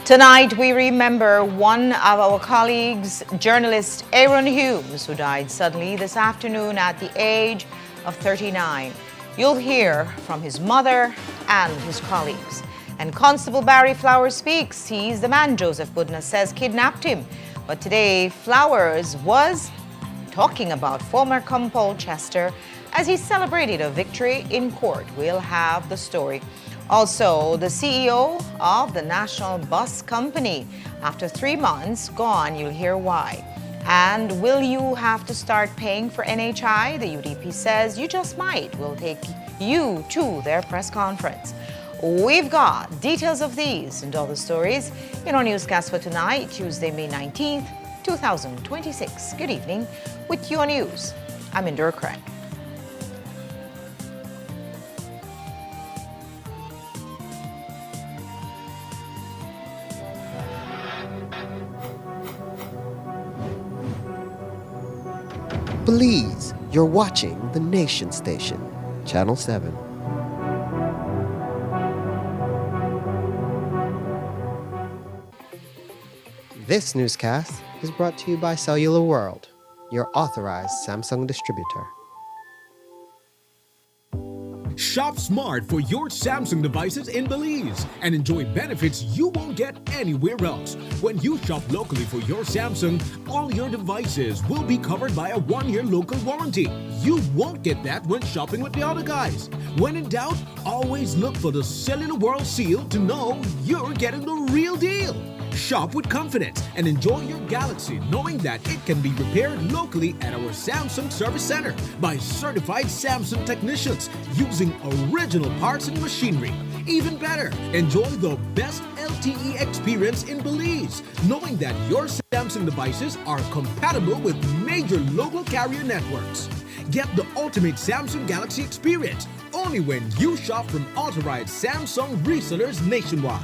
Tonight, we remember one of our colleagues, journalist Aaron Humes, who died suddenly this afternoon at the age of 39. You'll hear from his mother and his colleagues. And Constable Barry Flowers speaks. He's the man Joseph Budna says kidnapped him. But today, Flowers was talking about former Compol Chester as he celebrated a victory in court. We'll have the story. Also, the CEO of the National Bus Company. After 3 months gone, you'll hear why. And will you have to start paying for NHI? The UDP says you just might. We'll take you to their press conference. We've got details of these and all the stories in our newscast for tonight, Tuesday, May 19th, 2026. Good evening. With your news, I'm Indra Craig. Please, you're watching the Nation Station, Channel 7. This newscast is brought to you by Cellular World, your authorized Samsung distributor. Shop smart for your Samsung devices in Belize and enjoy benefits you won't get anywhere else. When you shop locally for your Samsung, all your devices will be covered by a 1-year local warranty. You won't get that when shopping with the other guys. When in doubt, always look for the Cellular World seal to know you're getting the real deal. Shop with confidence and enjoy your Galaxy knowing that it can be repaired locally at our Samsung Service Center by certified Samsung technicians using original parts and machinery. Even better, enjoy the best LTE experience in Belize, knowing that your Samsung devices are compatible with major local carrier networks. Get the ultimate Samsung Galaxy experience only when you shop from authorized Samsung resellers nationwide.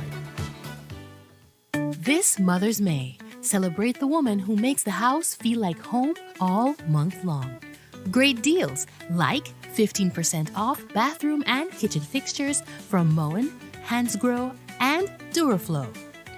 This Mother's May, celebrate the woman who makes the house feel like home all month long. Great deals like 15% off bathroom and kitchen fixtures from Moen, Hansgrohe, and Duraflow.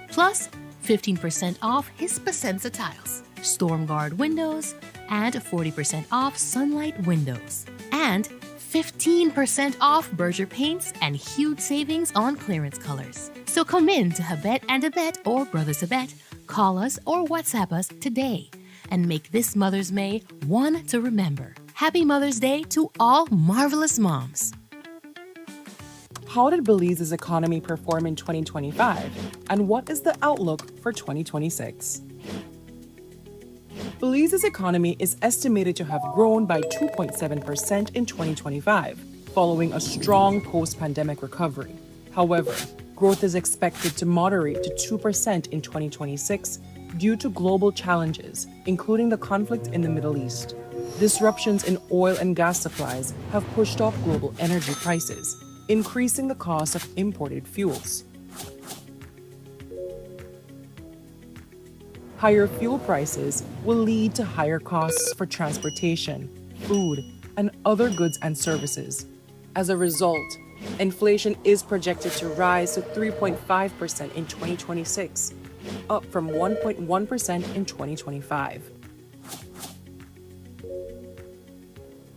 Plus 15% off Hispasensa tiles, Stormguard windows, and 40% off Sunlight windows. And 15% off Berger paints and huge savings on clearance colors. So come in to Habet and Abet or Brothers Abet, call us or WhatsApp us today and make this Mother's May one to remember. Happy Mother's Day to all marvelous moms. How did Belize's economy perform in 2025 and what is the outlook for 2026? Belize's economy is estimated to have grown by 2.7% in 2025, following a strong post-pandemic recovery. However, growth is expected to moderate to 2% in 2026 due to global challenges, including the conflict in the Middle East. Disruptions in oil and gas supplies have pushed up global energy prices, increasing the cost of imported fuels. Higher fuel prices will lead to higher costs for transportation, food, and other goods and services. As a result, inflation is projected to rise to 3.5% in 2026, up from 1.1% in 2025.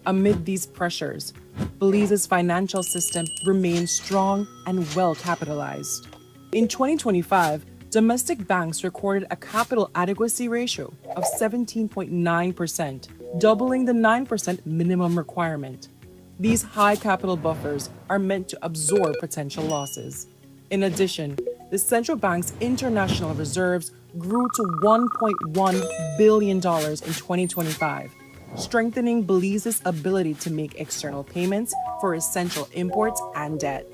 Amid these pressures, Belize's financial system remains strong and well capitalized. In 2025, domestic banks recorded a capital adequacy ratio of 17.9%, doubling the 9% minimum requirement. These high capital buffers are meant to absorb potential losses. In addition, the central bank's international reserves grew to $1.1 billion in 2025, strengthening Belize's ability to make external payments for essential imports and debt.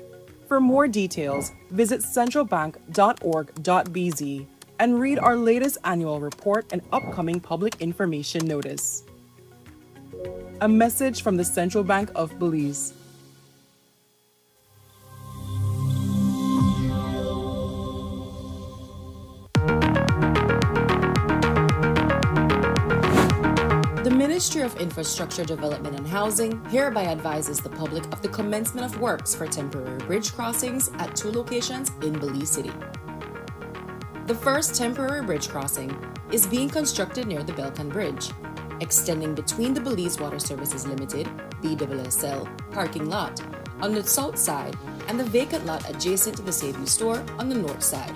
For more details, visit centralbank.org.bz and read our latest annual report and upcoming public information notice. A message from the Central Bank of Belize. The Ministry of Infrastructure Development and Housing hereby advises the public of the commencement of works for temporary bridge crossings at 2 locations in Belize City. The first temporary bridge crossing is being constructed near the Belcan Bridge, extending between the Belize Water Services Limited (BWSL) parking lot on the south side and the vacant lot adjacent to the Save You store on the north side.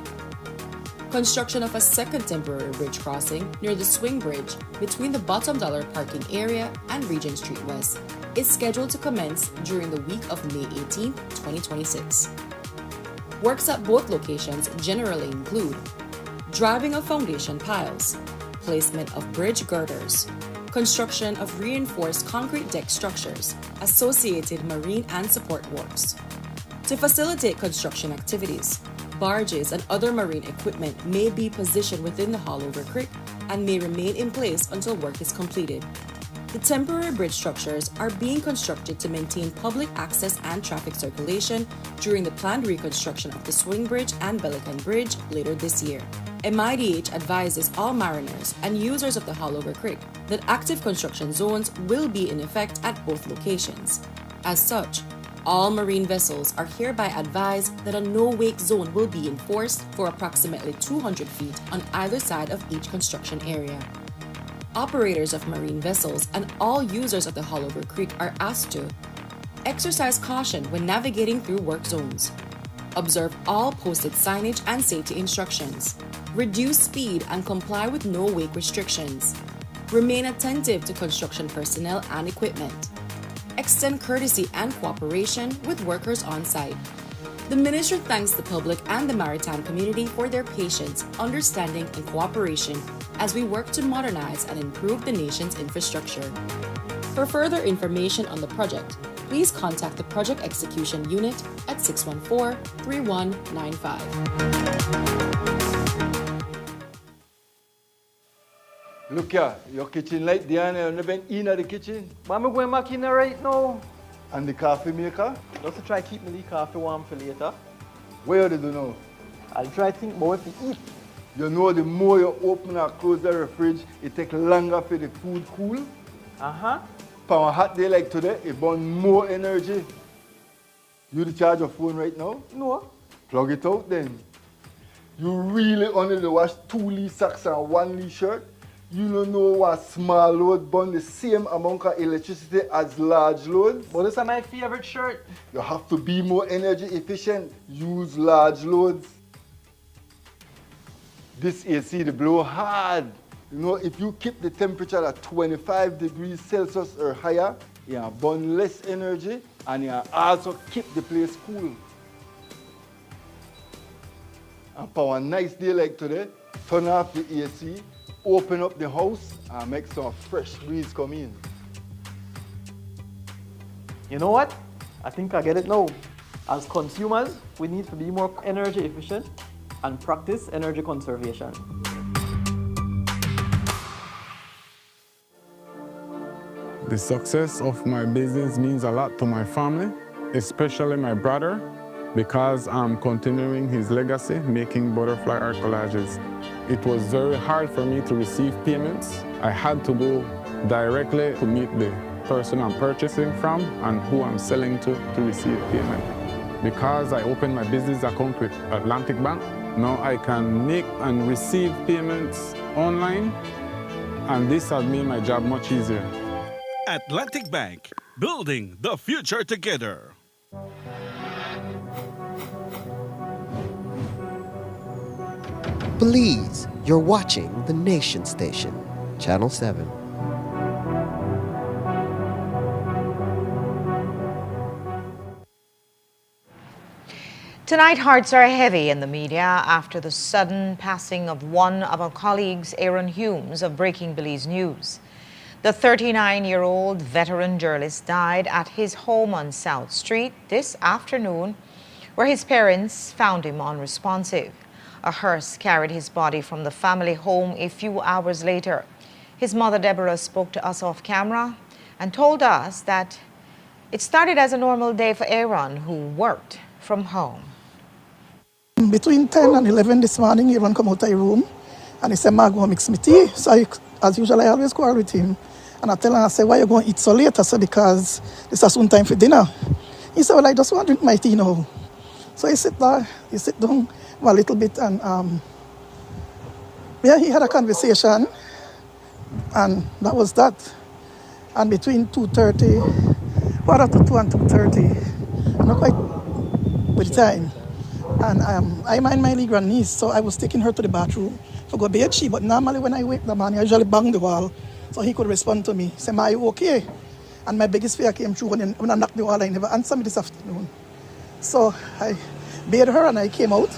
Construction of a second temporary bridge crossing near the Swing Bridge between the Bottom Dollar parking area and Regent Street West is scheduled to commence during the week of May 18, 2026. Works at both locations generally include driving of foundation piles, placement of bridge girders, construction of reinforced concrete deck structures, associated marine and support works. To facilitate construction activities, barges and other marine equipment may be positioned within the Hallover Creek and may remain in place until work is completed. The temporary bridge structures are being constructed to maintain public access and traffic circulation during the planned reconstruction of the Swing Bridge and Belcan Bridge later this year. MIDH advises all mariners and users of the Hallover Creek that active construction zones will be in effect at both locations. As such, all marine vessels are hereby advised that a no-wake zone will be enforced for approximately 200 feet on either side of each construction area. Operators of marine vessels and all users of the Hallover Creek are asked to exercise caution when navigating through work zones, observe all posted signage and safety instructions, reduce speed and comply with no-wake restrictions, remain attentive to construction personnel and equipment, extend courtesy and cooperation with workers on site. The Ministry thanks the public and the maritime community for their patience, understanding, and cooperation as we work to modernize and improve the nation's infrastructure. For further information on the project, please contact the Project Execution Unit at 614-3195. Look here, your kitchen light there and you been in the kitchen. But I'm going back in there right now. And the coffee maker? Just to try keep my coffee warm for later. Where did you know? I'll try to think about what to eat. You know the more you open or close the fridge, it takes longer for the food cool. Uh-huh. For a hot day like today, it burns more energy. You charge your phone right now? No. Plug it out then. You really only wash 2 Lee socks and 1 Lee shirt? You don't know what small load burn the same amount of electricity as large loads? But this is my favorite shirt. You have to be more energy efficient. Use large loads. This AC they blow hard. You know, if you keep the temperature at 25 degrees Celsius or higher, you burn less energy and you also keep the place cool. And for a nice day like today, turn off the AC, open up the house and make some fresh breeze come in. You know what? I think I get it now. As consumers, we need to be more energy efficient and practice energy conservation. The success of my business means a lot to my family, especially my brother, because I'm continuing his legacy, making butterfly art collages. It was very hard for me to receive payments. I had to go directly to meet the person I'm purchasing from and who I'm selling to receive payment. Because I opened my business account with Atlantic Bank, now I can make and receive payments online, and this has made my job much easier. Atlantic Bank, building the future together. Belize, you're watching the Nation Station, Channel 7. Tonight, hearts are heavy in the media after the sudden passing of one of our colleagues, Aaron Humes, of Breaking Belize News. The 39-year-old veteran journalist died at his home on South Street this afternoon, where his parents found him unresponsive. A hearse carried his body from the family home a few hours later. His mother, Deborah, spoke to us off camera and told us that it started as a normal day for Aaron, who worked from home. Between 10 and 11 this morning, Aaron come out of the room and he said, "Ma, go mix me tea." So as usual, I always quarrel with him. And I tell him, I say, "Why you going to eat so late?" I said, "Because this is soon time for dinner." He said, "Well, I just want to drink my tea now." So he sit down a little bit and Yeah, he had a conversation, and that was that. And between 2:30, quarter to 2 and 2:30, I'm not quite with the time. And I mind my grandniece, so I was taking her to the bathroom for go bed she. But normally when I wake the man, I usually bang the wall so he could respond to me. Say, "Ma, you okay?" And my biggest fear came true when I knocked the wall. I never answered me this afternoon. So I bathed her and I came out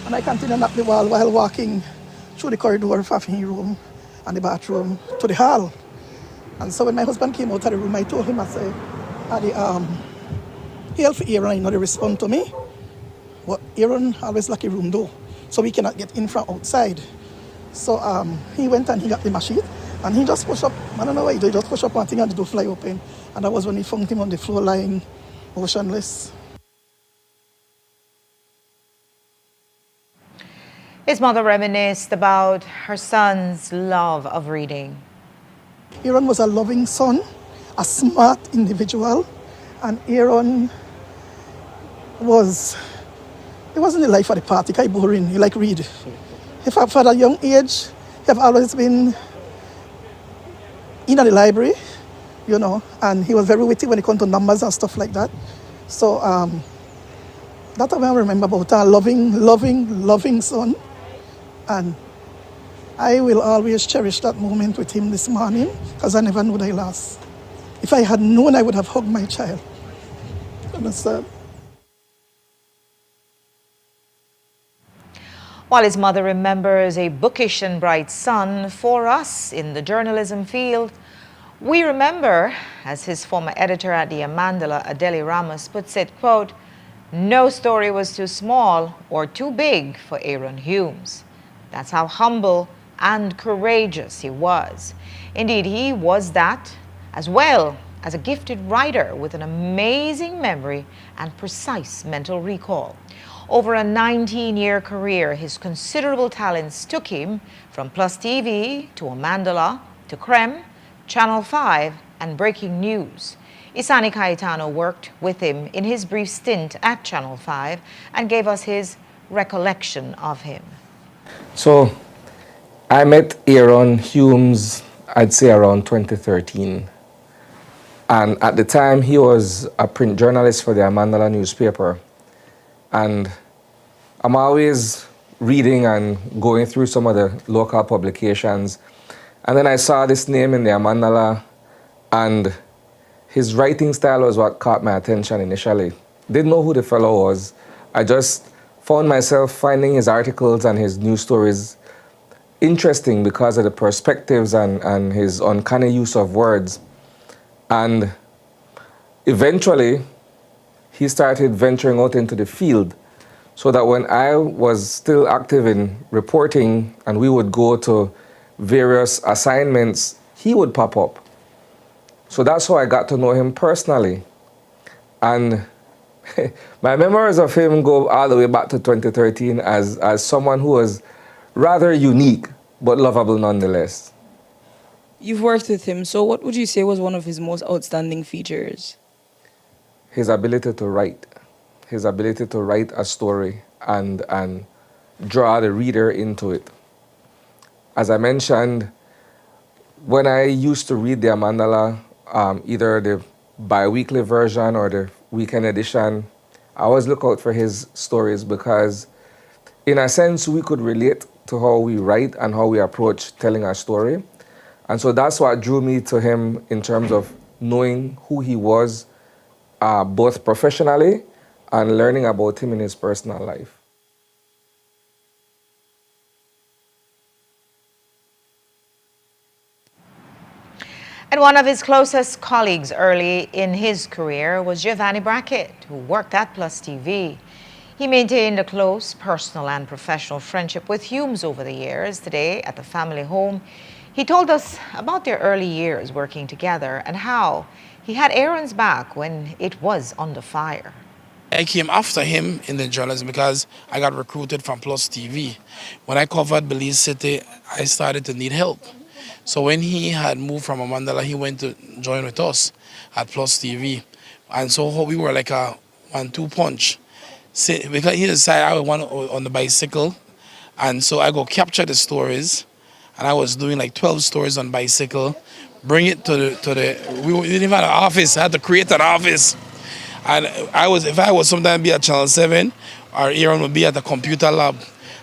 and I continued to knock the wall while walking through the corridor from his room and the bathroom to the hall. And so when my husband came out of the room, I told him, I said, hail for Aaron, I know they respond to me. But Aaron always lock a room door, so we cannot get in from outside. So he went and he got the machine, and he just pushed up, I don't know why he did, he just pushed up one thing and the door fly open. And that was when he found him on the floor lying motionless. His mother reminisced about her son's love of reading. Aaron was a loving son, a smart individual, and Aaron it wasn't the life of the party, kind of boring. He like read. If at a young age, he have always been in the library, you know, and he was very witty when it comes to numbers and stuff like that. So that's what I remember about a loving son. And I will always cherish that moment with him this morning because I never knew I lost. If I had known, I would have hugged my child. Understand? While his mother remembers a bookish and bright son, for us in the journalism field, we remember, as his former editor at the Amandala, Adeli Ramos, puts it, quote, "No story was too small or too big for Aaron Humes." That's how humble and courageous he was. Indeed, he was that, as well as a gifted writer with an amazing memory and precise mental recall. Over a 19-year career, his considerable talents took him from Plus TV to Amandala to Creme, Channel 5, and Breaking News. Isani Cayetano worked with him in his brief stint at Channel 5 and gave us his recollection of him. So, I met Aaron Humes, I'd say around 2013. And at the time, he was a print journalist for the Amandala newspaper. And I'm always reading and going through some of the local publications. And then I saw this name in the Amandala, and his writing style was what caught my attention initially. Didn't know who the fellow was. I just found myself finding his articles and his news stories interesting because of the perspectives and his uncanny use of words. And eventually, he started venturing out into the field, so that when I was still active in reporting and we would go to various assignments, he would pop up. So that's how I got to know him personally. And my memories of him go all the way back to 2013 as someone who was rather unique, but lovable nonetheless. You've worked with him, so what would you say was one of his most outstanding features? His ability to write. His ability to write a story and draw the reader into it. As I mentioned, when I used to read the Amandala, either the bi-weekly version or the weekend edition, I always look out for his stories because, in a sense, we could relate to how we write and how we approach telling a story. And so that's what drew me to him in terms of knowing who he was, both professionally and learning about him in his personal life. And one of his closest colleagues early in his career was Giovanni Brackett, who worked at Plus TV. He maintained a close personal and professional friendship with Humes over the years. Today, at the family home, he told us about their early years working together and how he had Aaron's back when it was under fire. I came after him in the journalism because I got recruited from Plus TV. When I covered Belize City, I started to need help. So when he had moved from Amandala, he went to join with us at Plus TV. And so we were like a 1-2 punch. Because he decided I would want on the bicycle. And so I go capture the stories and I was doing like 12 stories on bicycle, bring it to the we didn't even have an office. I had to create an office. And if I was sometimes be at Channel 7, or Aaron would be at the computer lab,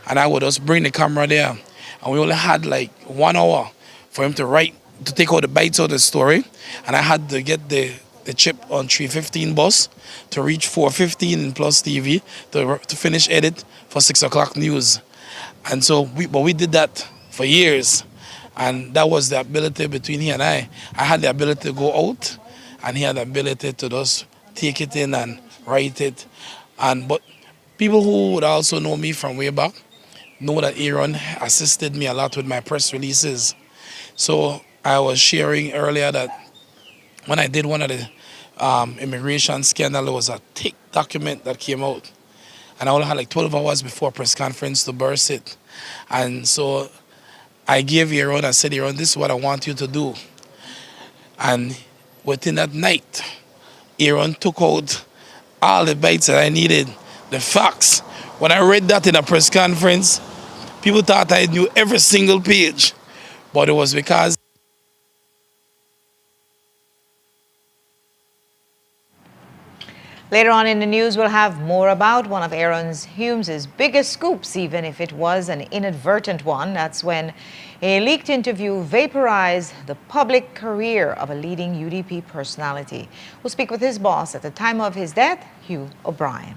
and I would just bring the camera there. And we only had like 1 hour for him to take out the bites of the story. And I had to get the chip on 3:15 bus to reach 4:15 in Plus TV to finish edit for 6 o'clock news. And so we did that for years. And that was the ability between he and I. I had the ability to go out, and he had the ability to just take it in and write it. But people who would also know me from way back know that Aaron assisted me a lot with my press releases. So I was sharing earlier that when I did one of the immigration scandal, there was a thick document that came out. And I only had like 12 hours before press conference to burst it. And so I gave Aaron, I said, Aaron, this is what I want you to do. And within that night, Aaron took out all the bites that I needed, the facts. When I read that in a press conference, people thought I knew every single page. But it was because Later on in the news, we'll have more about one of Aaron Humes' biggest scoops, even if it was an inadvertent one. That's when a leaked interview vaporized the public career of a leading UDP personality. We'll speak with his boss at the time of his death, Hugh O'Brien.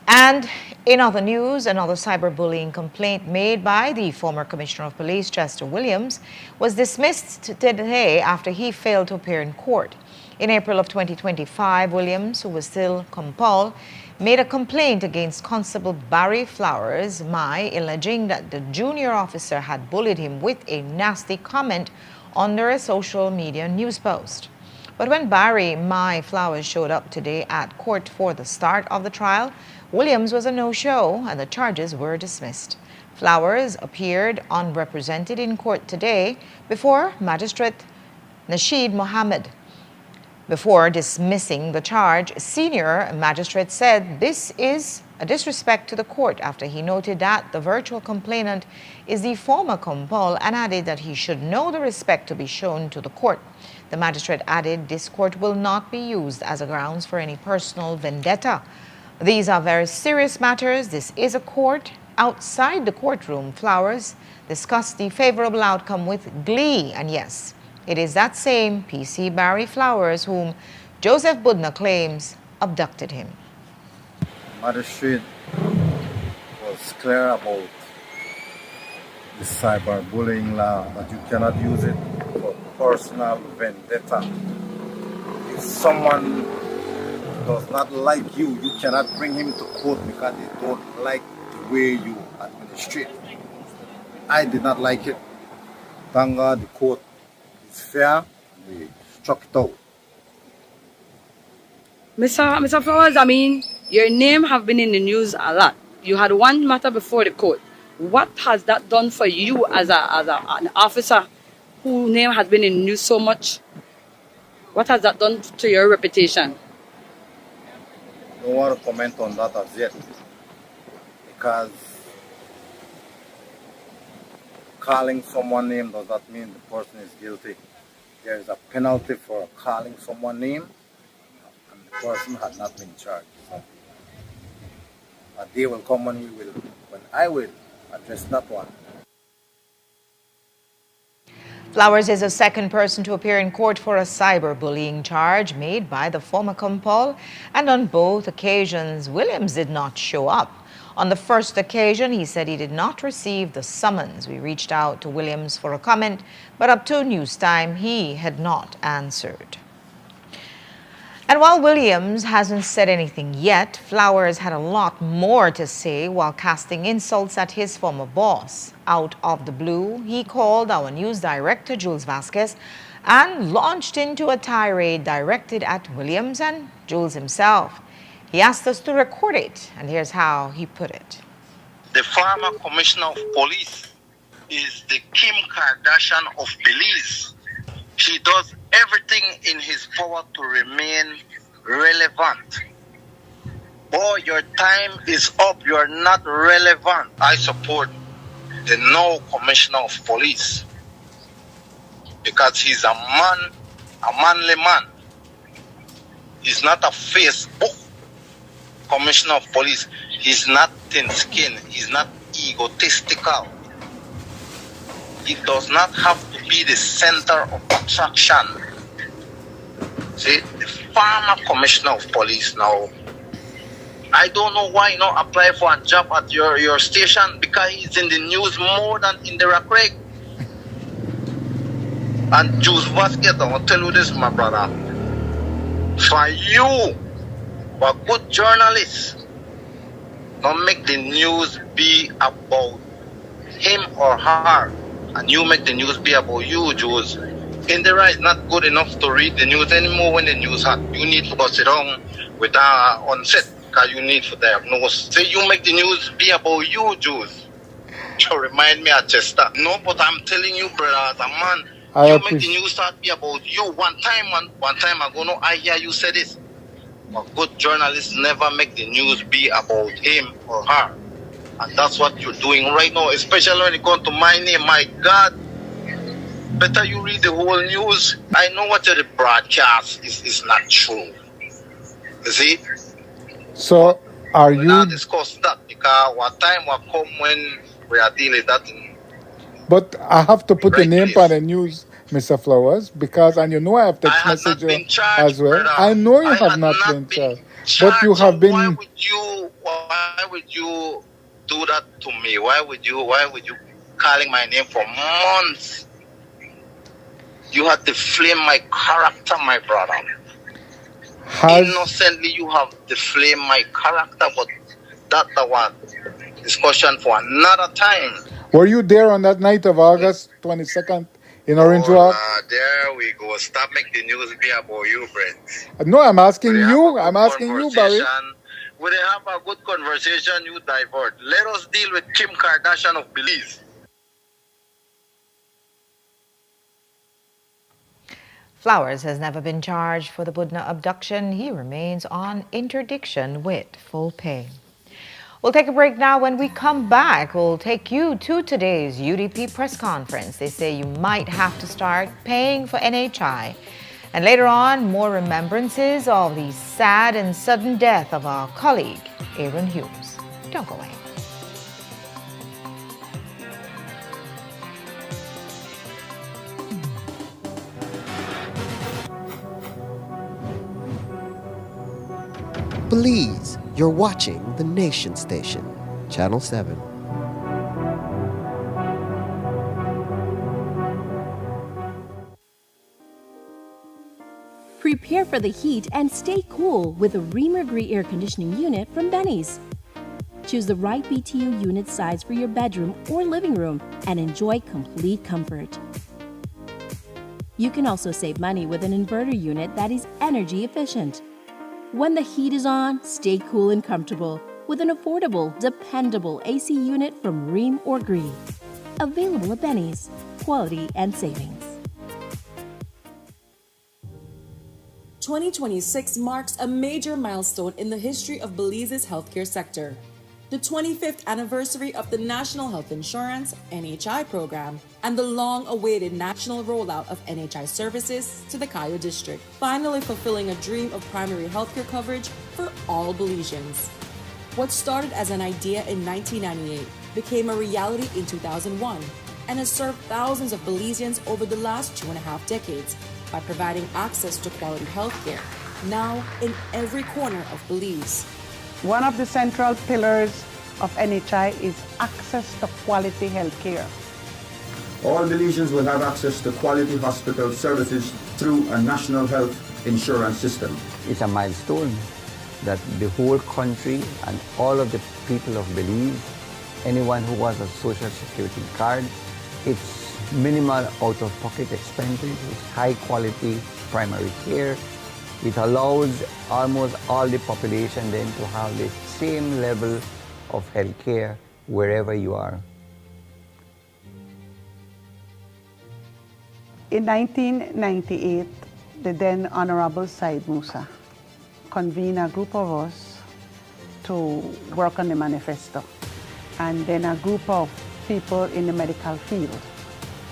And in other news, another cyberbullying complaint made by the former Commissioner of Police, Chester Williams, was dismissed today after he failed to appear in court. In April of 2025, Williams, who was still compelled, made a complaint against Constable Barry Flowers, alleging that the junior officer had bullied him with a nasty comment under a social media news post. But when Barry Flowers showed up today at court for the start of the trial, Williams was a no-show and the charges were dismissed. Flowers appeared unrepresented in court today before Magistrate Nasheed Mohammed. Before dismissing the charge, senior magistrate said this is a disrespect to the court after he noted that the virtual complainant is the former compol and added that he should know the respect to be shown to the court. The magistrate added this court will not be used as a grounds for any personal vendetta. These are very serious matters. This is a court. Outside the courtroom, Flowers discussed the favorable outcome with glee, and yes, it is that same PC Barry Flowers whom Joseph Budner claims abducted him. Magistrate was clear about the cyberbullying law, that you cannot use it for personal vendetta. If someone does not like you, you cannot bring him to court because they don't like the way you administrate. I did not like it. Thank God the court is fair. We struck it out. Mr. Flowers, I mean, your name have been in the news a lot. You had one matter before the court. What has that done for you as an officer whose name has been in the news so much? What has that done to your reputation? I don't want to comment on that as yet, because calling someone name does not mean the person is guilty. There is a penalty for calling someone name, and the person had not been charged. So a day will come when I will address that one. Flowers is the second person to appear in court for a cyberbullying charge made by the former compol, and on both occasions, Williams did not show up. On the first occasion, he said he did not receive the summons. We reached out to Williams for a comment, but up to news time, he had not answered. And while Williams hasn't said anything yet, Flowers had a lot more to say while casting insults at his former boss. Out of the blue, he called our news director, Jules Vasquez, and launched into a tirade directed at Williams and Jules himself. He asked us to record it, and here's how he put it. The former commissioner of police is the Kim Kardashian of Belize. He does everything in his power to remain relevant. Boy, your time is up. You're not relevant. I support the now Commissioner of Police, because he's a man, a manly man. He's not a Facebook Commissioner of Police. He's not thin-skinned. He's not egotistical. He does not have to be the center of attraction. See, the former Commissioner of Police now, I don't know why you not apply for a job at your station, because he's in the news more than Indira Craig. And Jules Vasquez, I will tell you this, my brother. For you, for good journalists, don't make the news be about him or her, and you make the news be about you, Jules. Indira is not good enough to read the news anymore when the news hot. You need to go sit down with her on set, because you need to diagnose. Say you make the news be about you, Jules. You remind me of Chester. No, but I'm telling you, brother, as a man, you make the news start be about you. One time ago, no, I hear you say this. But good journalists never make the news be about him or her. And that's what you're doing right now, especially when it comes to my name. My God, better you read the whole news. I know what the broadcast is not true. You see? So, are you... We'll not discuss that, because what time will come when we are dealing with that. But I have to put the name on the news, Mr. Flowers, because, and you know I have text message you as well. Brother. I know you have not been charged, but you have been... Why would you do that to me? Why would you calling my name for months? You have defamed my character, my brother. Innocently, you have defamed my character, but that's the one discussion for another time. Were you there on that night of August 22nd in Orange Walk? There we go. Stop making the news be about you, Brent. No, I'm asking you. I'm asking you, Barry. When they have a good conversation, you divert. Let us deal with Kim Kardashian of Belize. Flowers has never been charged for the Budna abduction. He remains on interdiction with full pay. We'll take a break now. When we come back, we'll take you to today's UDP press conference. They say you might have to start paying for NHI. And later on, more remembrances of the sad and sudden death of our colleague, Aaron Humes. Don't go away. Belize, you're watching the Nation Station, Channel 7. Prepare for the heat and stay cool with a Reamer Grey air conditioning unit from Benny's. Choose the right BTU unit size for your bedroom or living room and enjoy complete comfort. You can also save money with an inverter unit that is energy efficient. When the heat is on, stay cool and comfortable with an affordable, dependable AC unit from Ream or Gree. Available at Benny's. Quality and savings. 2026 marks a major milestone in the history of Belize's healthcare sector. The 25th anniversary of the National Health Insurance (NHI) program and the long-awaited national rollout of NHI services to the Cayo district, finally fulfilling a dream of primary healthcare coverage for all Belizeans. What started as an idea in 1998 became a reality in 2001 and has served thousands of Belizeans over the last 2.5 decades by providing access to quality healthcare, now in every corner of Belize. One of the central pillars of NHI is access to quality health care. All Belizeans will have access to quality hospital services through a national health insurance system. It's a milestone that the whole country and all of the people of Belize, anyone who has a social security card, it's minimal out-of-pocket expenses, it's high-quality primary care. It allows almost all the population then to have the same level of health care wherever you are. In 1998, the then Honorable Said Musa convened a group of us to work on the manifesto. And then a group of people in the medical field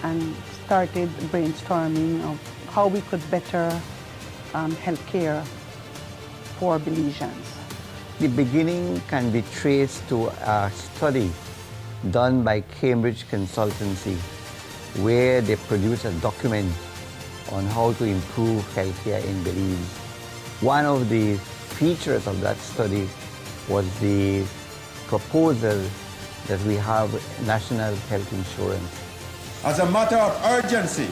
and started brainstorming of how we could better healthcare for Belizeans. The beginning can be traced to a study done by Cambridge Consultancy, where they produced a document on how to improve healthcare in Belize. One of the features of that study was the proposal that we have national health insurance. As a matter of urgency,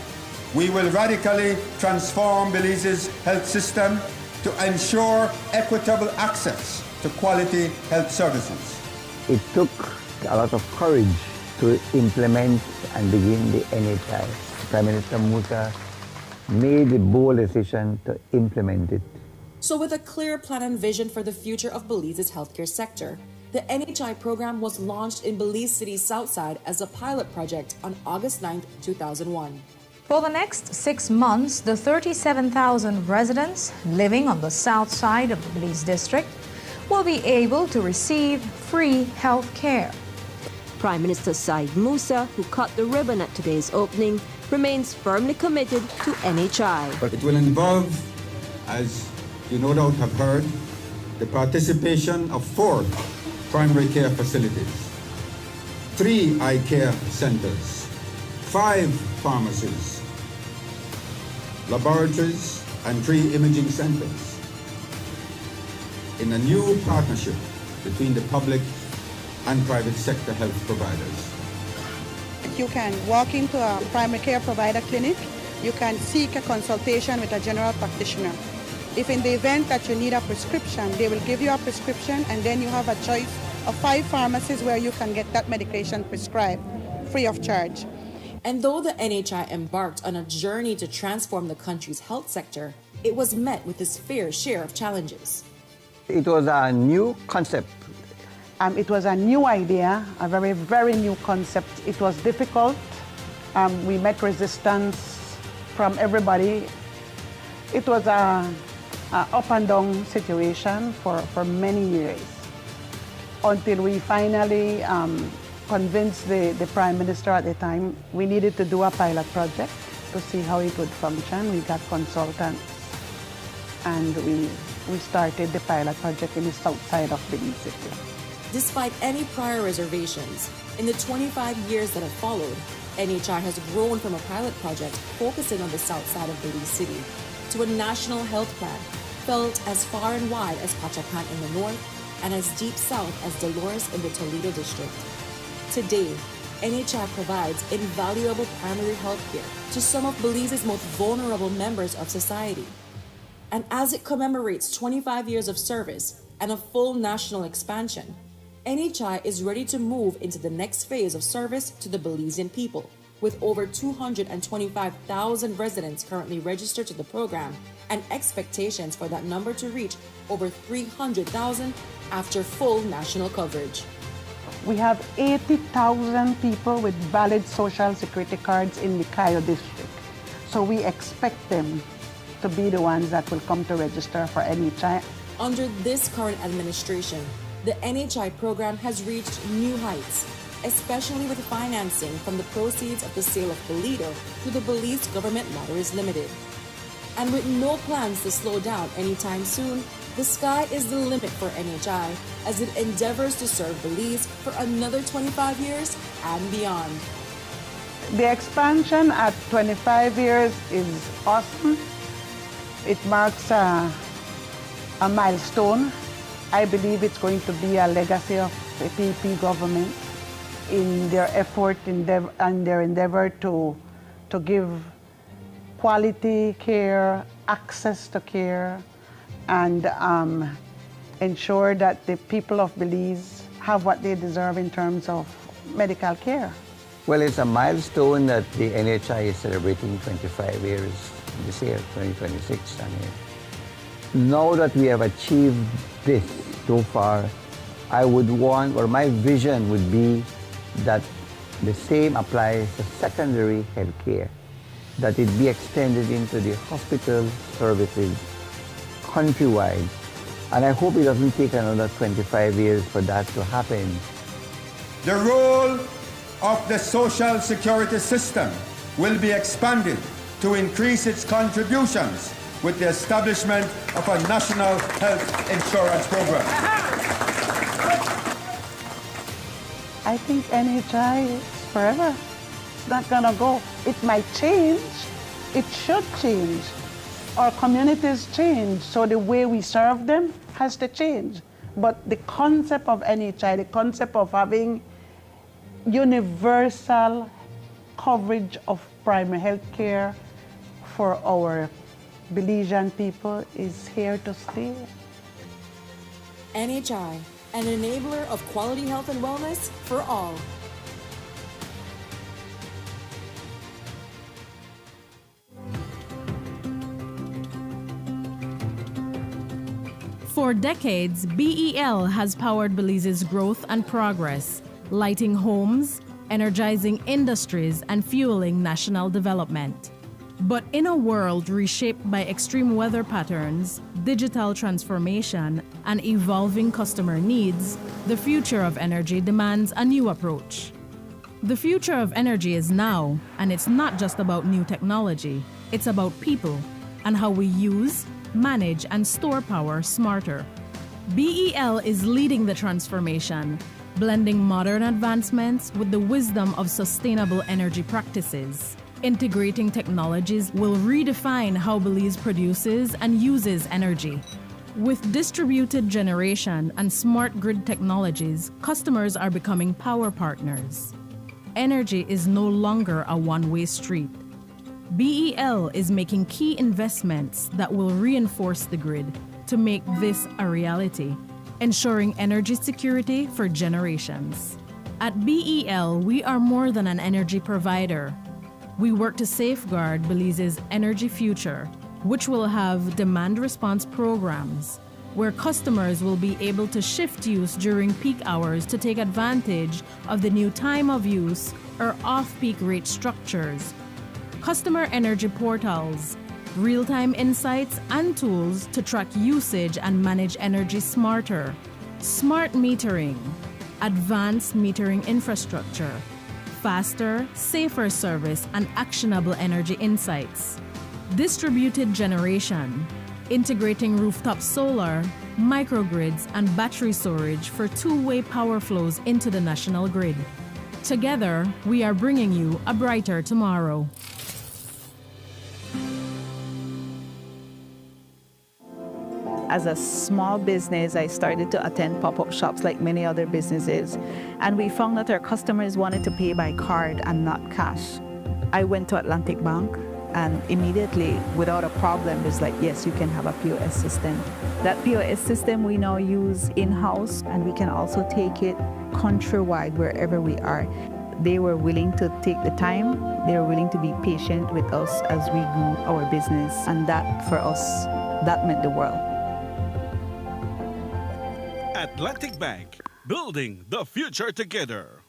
we will radically transform Belize's health system to ensure equitable access to quality health services. It took a lot of courage to implement and begin the NHI. Prime Minister Musa made the bold decision to implement it. So with a clear plan and vision for the future of Belize's healthcare sector, the NHI program was launched in Belize City's south side as a pilot project on August 9, 2001. For the next 6 months, the 37,000 residents living on the south side of the Belize district will be able to receive free health care. Prime Minister Said Musa, who cut the ribbon at today's opening, remains firmly committed to NHI. But it will involve, as you no doubt have heard, the participation of 4 primary care facilities, 3 eye care centers, 5 pharmacies, laboratories, and 3 imaging centers in a new partnership between the public and private sector health providers. You can walk into a primary care provider clinic, you can seek a consultation with a general practitioner. If in the event that you need a prescription, they will give you a prescription, and then you have a choice of 5 pharmacies where you can get that medication prescribed free of charge. And though the NHI embarked on a journey to transform the country's health sector, it was met with its fair share of challenges. It was a new concept. It was a new idea, a very, very new concept. It was difficult. We met resistance from everybody. It was a up and down situation for many years until we finally convinced the Prime Minister at the time we needed to do a pilot project to see how it would function. We got consultants and we started the pilot project in the south side of Belize City. Despite any prior reservations, in the 25 years that have followed, NHI has grown from a pilot project focusing on the south side of Belize City to a national health plan felt as far and wide as Pachacan in the north and as deep south as Dolores in the Toledo district. Today, NHI provides invaluable primary health care to some of Belize's most vulnerable members of society. And as it commemorates 25 years of service and a full national expansion, NHI is ready to move into the next phase of service to the Belizean people, with over 225,000 residents currently registered to the program and expectations for that number to reach over 300,000 after full national coverage. We have 80,000 people with valid social security cards in the Cayo district. So we expect them to be the ones that will come to register for NHI. Under this current administration, the NHI program has reached new heights, especially with financing from the proceeds of the sale of Toledo to the Belize Government Lotteries Limited. And with no plans to slow down anytime soon, the sky is the limit for NHI as it endeavors to serve Belize for another 25 years and beyond. The expansion at 25 years is awesome. It marks a milestone. I believe it's going to be a legacy of the PP government in their effort and their endeavor to give quality care, access to care, and ensure that the people of Belize have what they deserve in terms of medical care. Well, it's a milestone that the NHI is celebrating 25 years this year, 2026. Now that we have achieved this so far, I would want, or my vision would be that the same applies to secondary health care, that it be extended into the hospital services countrywide. And I hope it doesn't take another 25 years for that to happen. The role of the social security system will be expanded to increase its contributions with the establishment of a national health insurance program. I think NHI is forever. It's not gonna go. It might change. It should change. Our communities change, so the way we serve them has to change. But the concept of NHI, the concept of having universal coverage of primary health care for our Belizean people is here to stay. NHI, an enabler of quality health and wellness for all. For decades, BEL has powered Belize's growth and progress, lighting homes, energizing industries, and fueling national development. But in a world reshaped by extreme weather patterns, digital transformation, and evolving customer needs, the future of energy demands a new approach. The future of energy is now, and it's not just about new technology, it's about people and how we use, manage, and store power smarter. BEL is leading the transformation, blending modern advancements with the wisdom of sustainable energy practices. Integrating technologies will redefine how Belize produces and uses energy. With distributed generation and smart grid technologies, customers are becoming power partners. Energy is no longer a one-way street. BEL is making key investments that will reinforce the grid to make this a reality, ensuring energy security for generations. At BEL, we are more than an energy provider. We work to safeguard Belize's energy future, which will have demand response programs, where customers will be able to shift use during peak hours to take advantage of the new time of use or off-peak rate structures, customer energy portals, real-time insights and tools to track usage and manage energy smarter, smart metering, advanced metering infrastructure, faster, safer service and actionable energy insights, distributed generation, integrating rooftop solar, microgrids and battery storage for two-way power flows into the national grid. Together, we are bringing you a brighter tomorrow. As a small business, I started to attend pop-up shops like many other businesses, and we found that our customers wanted to pay by card and not cash. I went to Atlantic Bank, and immediately, without a problem, it's like, yes, you can have a POS system. That POS system we now use in-house, and we can also take it countrywide wherever we are. They were willing to take the time, they were willing to be patient with us as we grew our business, and that, for us, that meant the world. Atlantic Bank, building the future together.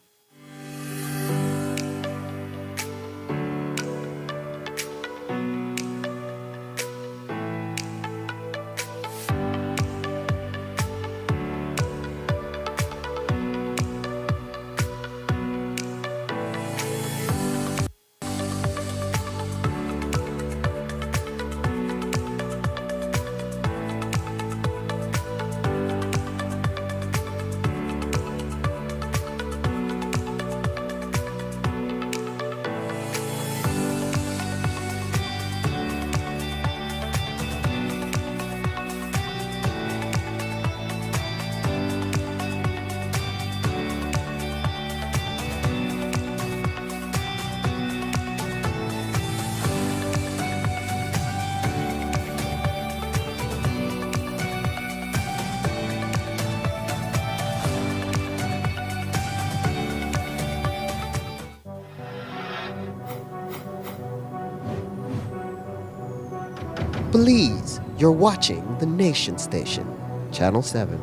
Belize, you're watching the Nation Station, Channel 7.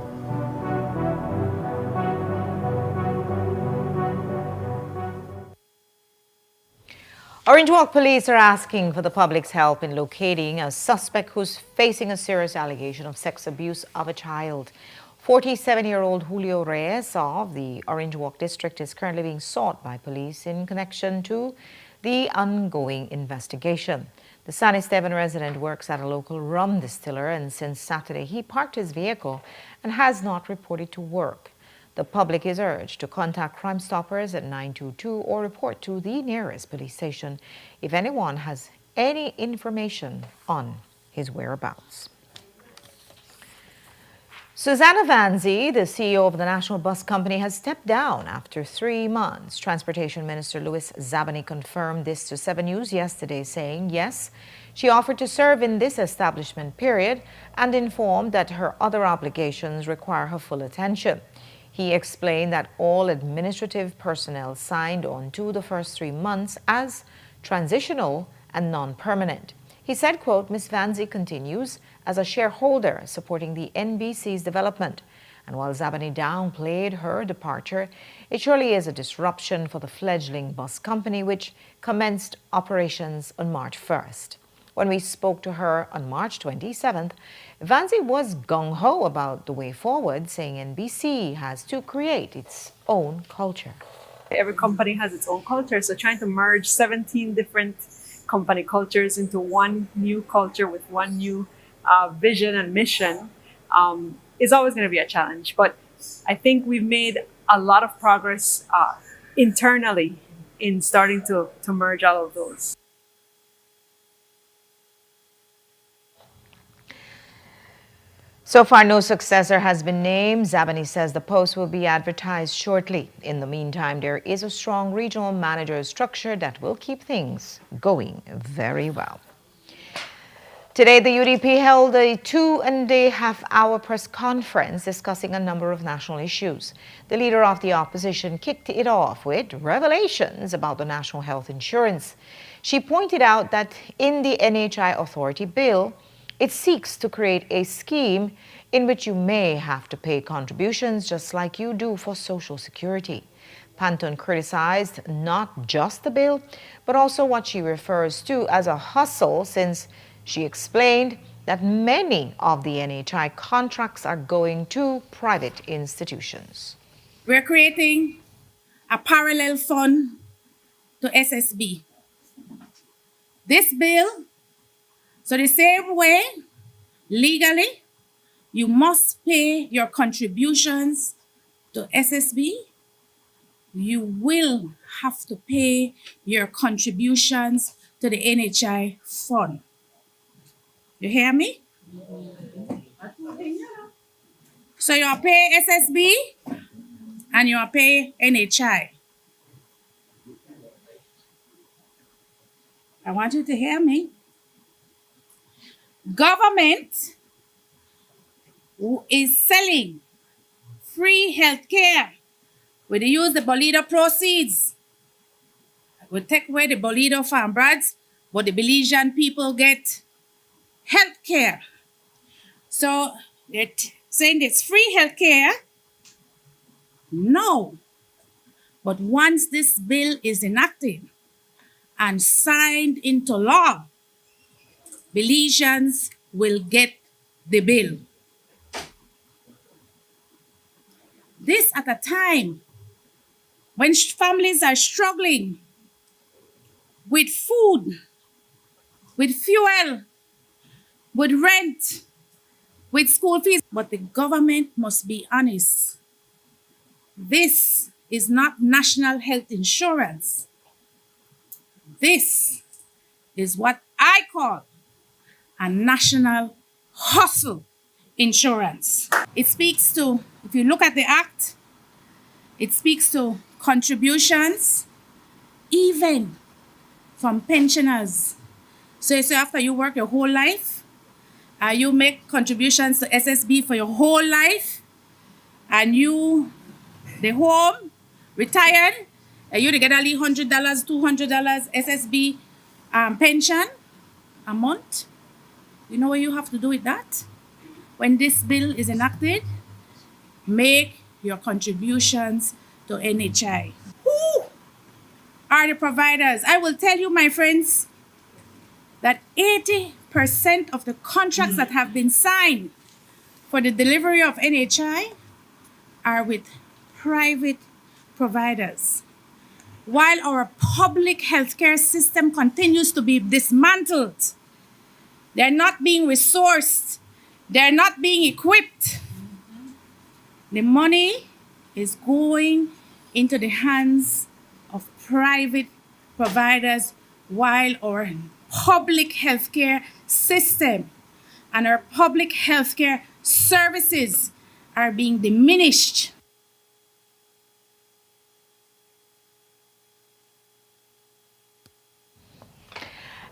Orange Walk police are asking for the public's help in locating a suspect who's facing a serious allegation of sex abuse of a child. 47-year-old Julio Reyes of the Orange Walk district is currently being sought by police in connection to the ongoing investigation. The San Esteban resident works at a local rum distiller, and since Saturday he parked his vehicle and has not reported to work. The public is urged to contact Crime Stoppers at 922 or report to the nearest police station if anyone has any information on his whereabouts. Susanna Vanzi, the CEO of the National Bus Company, has stepped down after 3 months. Transportation Minister Louis Zabani confirmed this to 7 News yesterday, saying, yes, she offered to serve in this establishment period and informed that her other obligations require her full attention. He explained that all administrative personnel signed on to the first 3 months as transitional and non-permanent. He said, quote, Ms. Vanzi continues as a shareholder supporting the NBC's development. And while Zabani downplayed her departure, it surely is a disruption for the fledgling bus company, which commenced operations on March 1st. When we spoke to her on March 27th, Vanzi was gung-ho about the way forward, saying NBC has to create its own culture. Every company has its own culture, so trying to merge 17 different company cultures into one new culture with one new vision and mission is always going to be a challenge. But I think we've made a lot of progress internally in starting to merge all of those. So far, no successor has been named. Zabani says the post will be advertised shortly. In the meantime, there is a strong regional manager structure that will keep things going very well. Today, the UDP held a 2.5-hour press conference discussing a number of national issues. The leader of the opposition kicked it off with revelations about the national health insurance. She pointed out that in the NHI Authority bill, it seeks to create a scheme in which you may have to pay contributions just like you do for Social Security. Panton criticized not just the bill, but also what she refers to as a hustle, since she explained that many of the NHI contracts are going to private institutions. We're creating a parallel fund to SSB. This bill, so the same way, legally, you must pay your contributions to SSB. You will have to pay your contributions to the NHI fund. You hear me? So you pay SSB and you pay NHI. I want you to hear me. Government who is selling free health care, where they use the Bolida proceeds. We'll take away the Bolida farm brads, but the Belizean people get health care. So they're saying it's free health care. No. But once this bill is enacted and signed into law, Belizeans will get the bill. This at a time when families are struggling with food, with fuel, with rent, with school fees. But the government must be honest. This is not national health insurance. This is what I call a national hustle insurance. It speaks to, if you look at the act, it speaks to contributions, even from pensioners. So after you work your whole life, you make contributions to SSB for your whole life, and you, the home, retired, you get only $100, $200 SSB pension a month. You know what you have to do with that? When this bill is enacted, make your contributions to NHI. Who are the providers? I will tell you, my friends, that 80% of the contracts that have been signed for the delivery of NHI are with private providers. While our public healthcare system continues to be dismantled, they're not being resourced, they're not being equipped. The money is going into the hands of private providers while our public healthcare system and our public healthcare services are being diminished.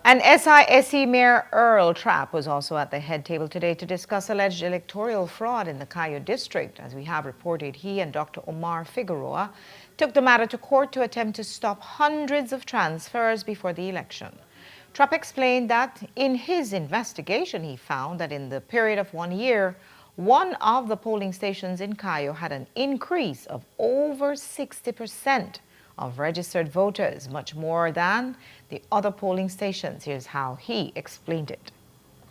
And SISE Mayor Earl Trapp was also at the head table today to discuss alleged electoral fraud in the Cayo district. As we have reported, he and Dr. Omar Figueroa took the matter to court to attempt to stop hundreds of transfers before the election. Trapp explained that in his investigation, he found that in the period of 1 year, one of the polling stations in Cayo had an increase of over 60% of registered voters, much more than the other polling stations. Here's how he explained it.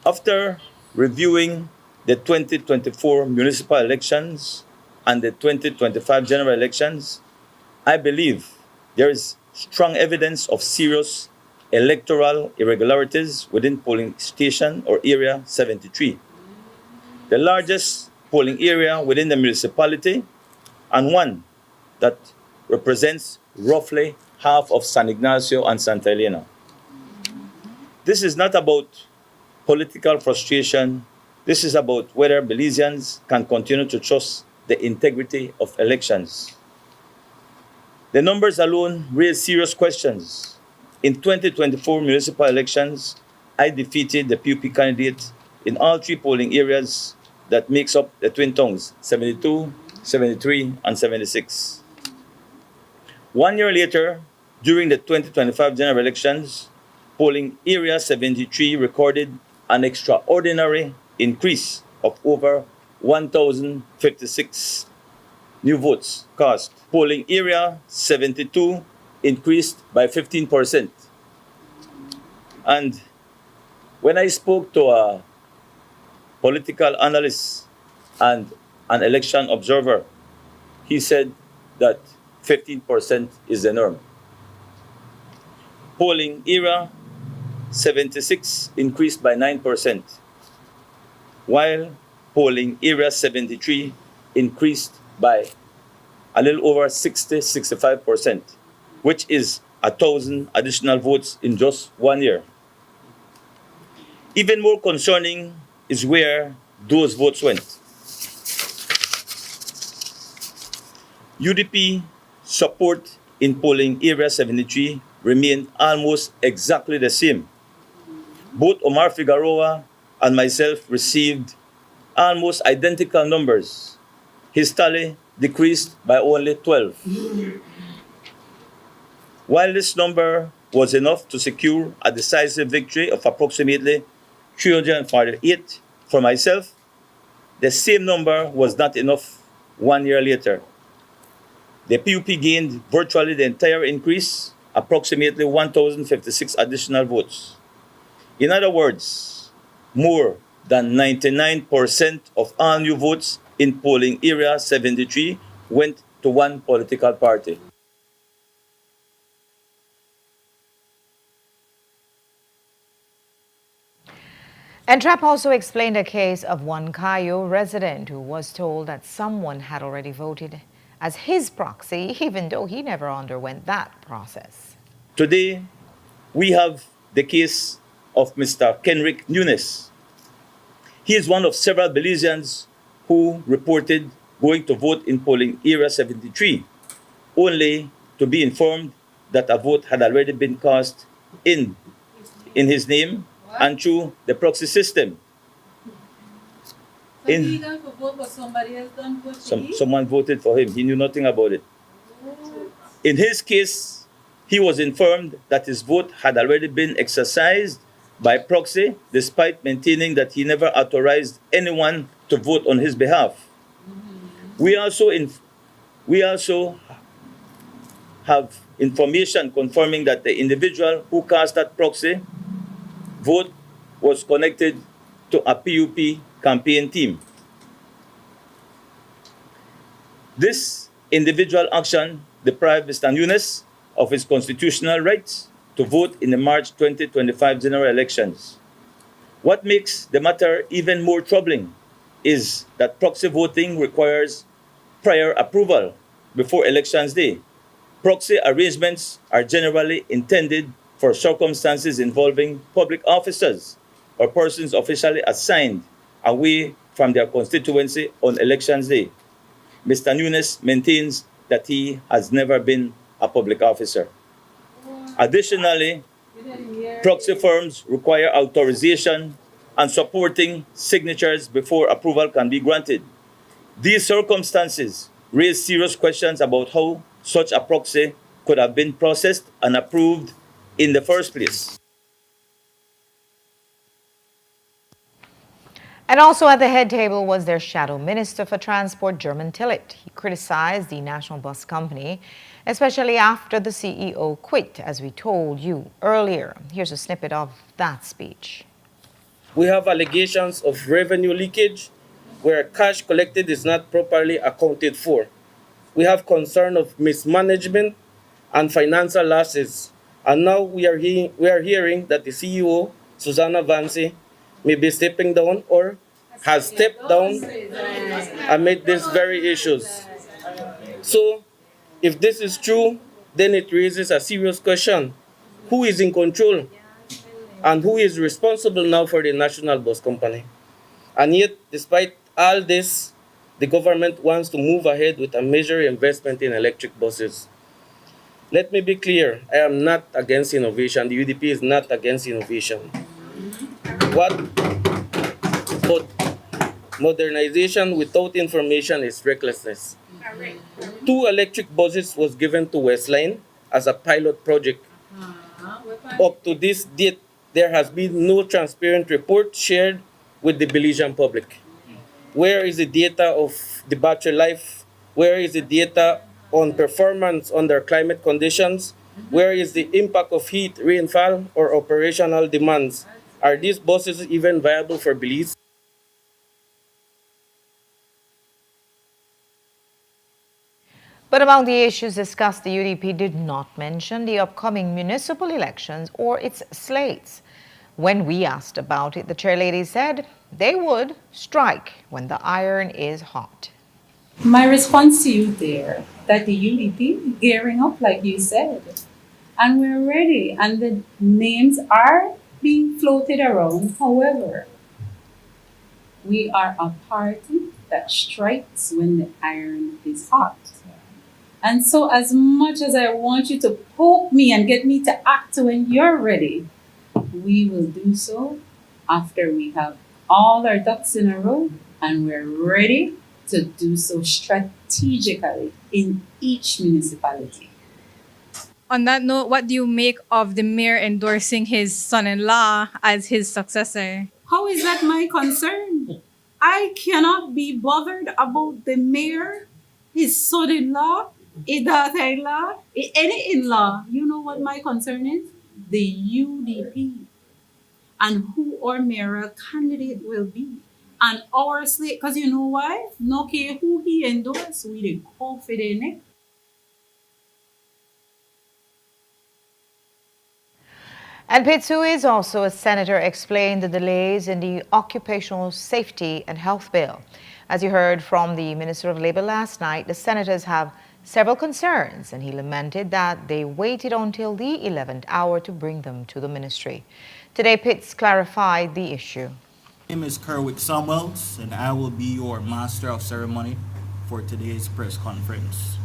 After reviewing the 2024 municipal elections and the 2025 general elections, I believe there is strong evidence of serious electoral irregularities within polling station or area 73, the largest polling area within the municipality and one that represents roughly half of San Ignacio and Santa Elena. This is not about political frustration. This is about whether Belizeans can continue to trust the integrity of elections. The numbers alone raise serious questions. In 2024 municipal elections, I defeated the PUP candidate in all three polling areas that makes up the Twin Tongues, 72, 73, and 76. 1 year later, during the 2025 general elections, polling area 73 recorded an extraordinary increase of over 1,056 new votes cast. Polling area 72 increased by 15%. And when I spoke to a political analyst and an election observer, he said that 15% is the norm. Polling area 76 increased by 9%, while polling area 73 increased by a little over 65%, which is 1,000 additional votes in just 1 year. Even more concerning is where those votes went. UDP support in polling area 73 remained almost exactly the same. Both Omar Figueroa and myself received almost identical numbers. His tally decreased by only 12. While this number was enough to secure a decisive victory of approximately 348 for myself, the same number was not enough 1 year later. The PUP gained virtually the entire increase, approximately 1,056 additional votes. In other words, more than 99% of all new votes in polling area 73 went to one political party. And Trapp also explained a case of one Cayo resident who was told that someone had already voted as his proxy, even though he never underwent that process. Today, we have the case of Mr. Kenrick Nunes. He is one of several Belizeans who reported going to vote in polling area 73, only to be informed that a vote had already been cast in his name and through the proxy system. Someone voted for him. He knew nothing about it. In his case, he was informed that his vote had already been exercised by proxy, despite maintaining that he never authorized anyone to vote on his behalf. We also have information confirming that the individual who cast that proxy vote was connected to a PUP campaign team. This individual action deprived Mr. Nunes of his constitutional rights to vote in the March 2025 general elections. What makes the matter even more troubling is that proxy voting requires prior approval before elections day. Proxy arrangements are generally intended for circumstances involving public officers or persons officially assigned away from their constituency on elections day. Mr. Nunes maintains that he has never been a public officer. Additionally, proxy firms require authorization and supporting signatures before approval can be granted. These circumstances raise serious questions about how such a proxy could have been processed and approved in the first place. And also at the head table was their shadow minister for transport, German Tillett. He criticized the national bus company, especially after the CEO quit, as we told you earlier. Here's a snippet of that speech. We have allegations of revenue leakage where cash collected is not properly accounted for. We have concern of mismanagement and financial losses. And now we are hearing that the CEO, Susanna Vance, may be stepping down or has stepped down amid these very issues. So, if this is true, then it raises a serious question. Who is in control? And who is responsible now for the national bus company? And yet, despite all this, the government wants to move ahead with a major investment in electric buses. Let me be clear, I am not against innovation. The UDP is not against innovation. But modernization without information is recklessness. 2 electric buses was given to Westline as a pilot project. Up to this date, there has been no transparent report shared with the Belizean public. Where is the data of the battery life? Where is the data on performance under climate conditions? Where is the impact of heat, rainfall, or operational demands? Are these buses even viable for Belize? But among the issues discussed, the UDP did not mention the upcoming municipal elections or its slates. When we asked about it, the chairlady said they would strike when the iron is hot. My response to you there, that the UDP gearing up like you said, and we're ready, and the names are being floated around. However, we are a party that strikes when the iron is hot. And so as much as I want you to poke me and get me to act when you're ready, we will do so after we have all our ducks in a row and we're ready to do so strategically in each municipality. On that note, what do you make of the mayor endorsing his son-in-law as his successor? How is that my concern? I cannot be bothered about the mayor, his son-in-law, his daughter-in-law, any in-law. You know what my concern is? The UDP and who our mayoral candidate will be. And our slate, because you know why? No care who he endorsed, we the confident. And Pitts, who is also a senator, explained the delays in the Occupational Safety and Health Bill. As you heard from the Minister of Labor last night, the senators have several concerns, and he lamented that they waited until the 11th hour to bring them to the ministry. Today, Pitts clarified the issue. My name is Kerwick Samuels, and I will be your master of ceremony for today's press conference.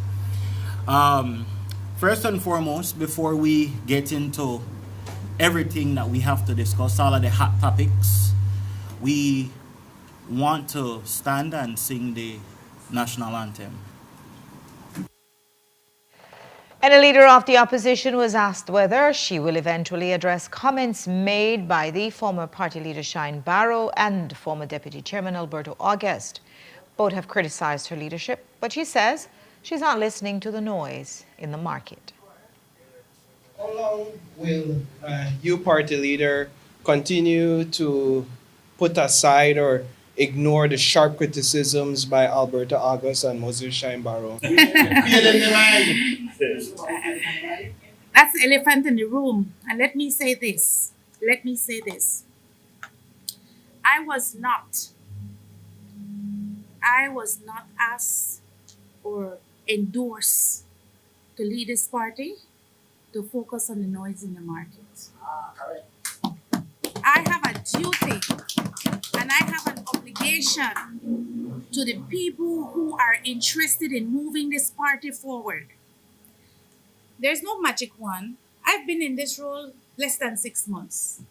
First and foremost, before we get into everything that we have to discuss, all of the hot topics, we want to stand and sing the national anthem. And a leader of the opposition was asked whether she will eventually address comments made by the former party leader Shine Barrow and former deputy chairman Alberto August. Both have criticized her leadership, but she says she's not listening to the noise in the market. How long will you, party leader, continue to put aside or ignore the sharp criticisms by Alberta August and Moses Shine-Barrow? That's the elephant in the room. And let me say this. I was not asked or endorsed to lead this party to focus on the noise in the market. I have a duty and I have an obligation to the people who are interested in moving this party forward. There's no magic wand. I've been in this role less than 6 months.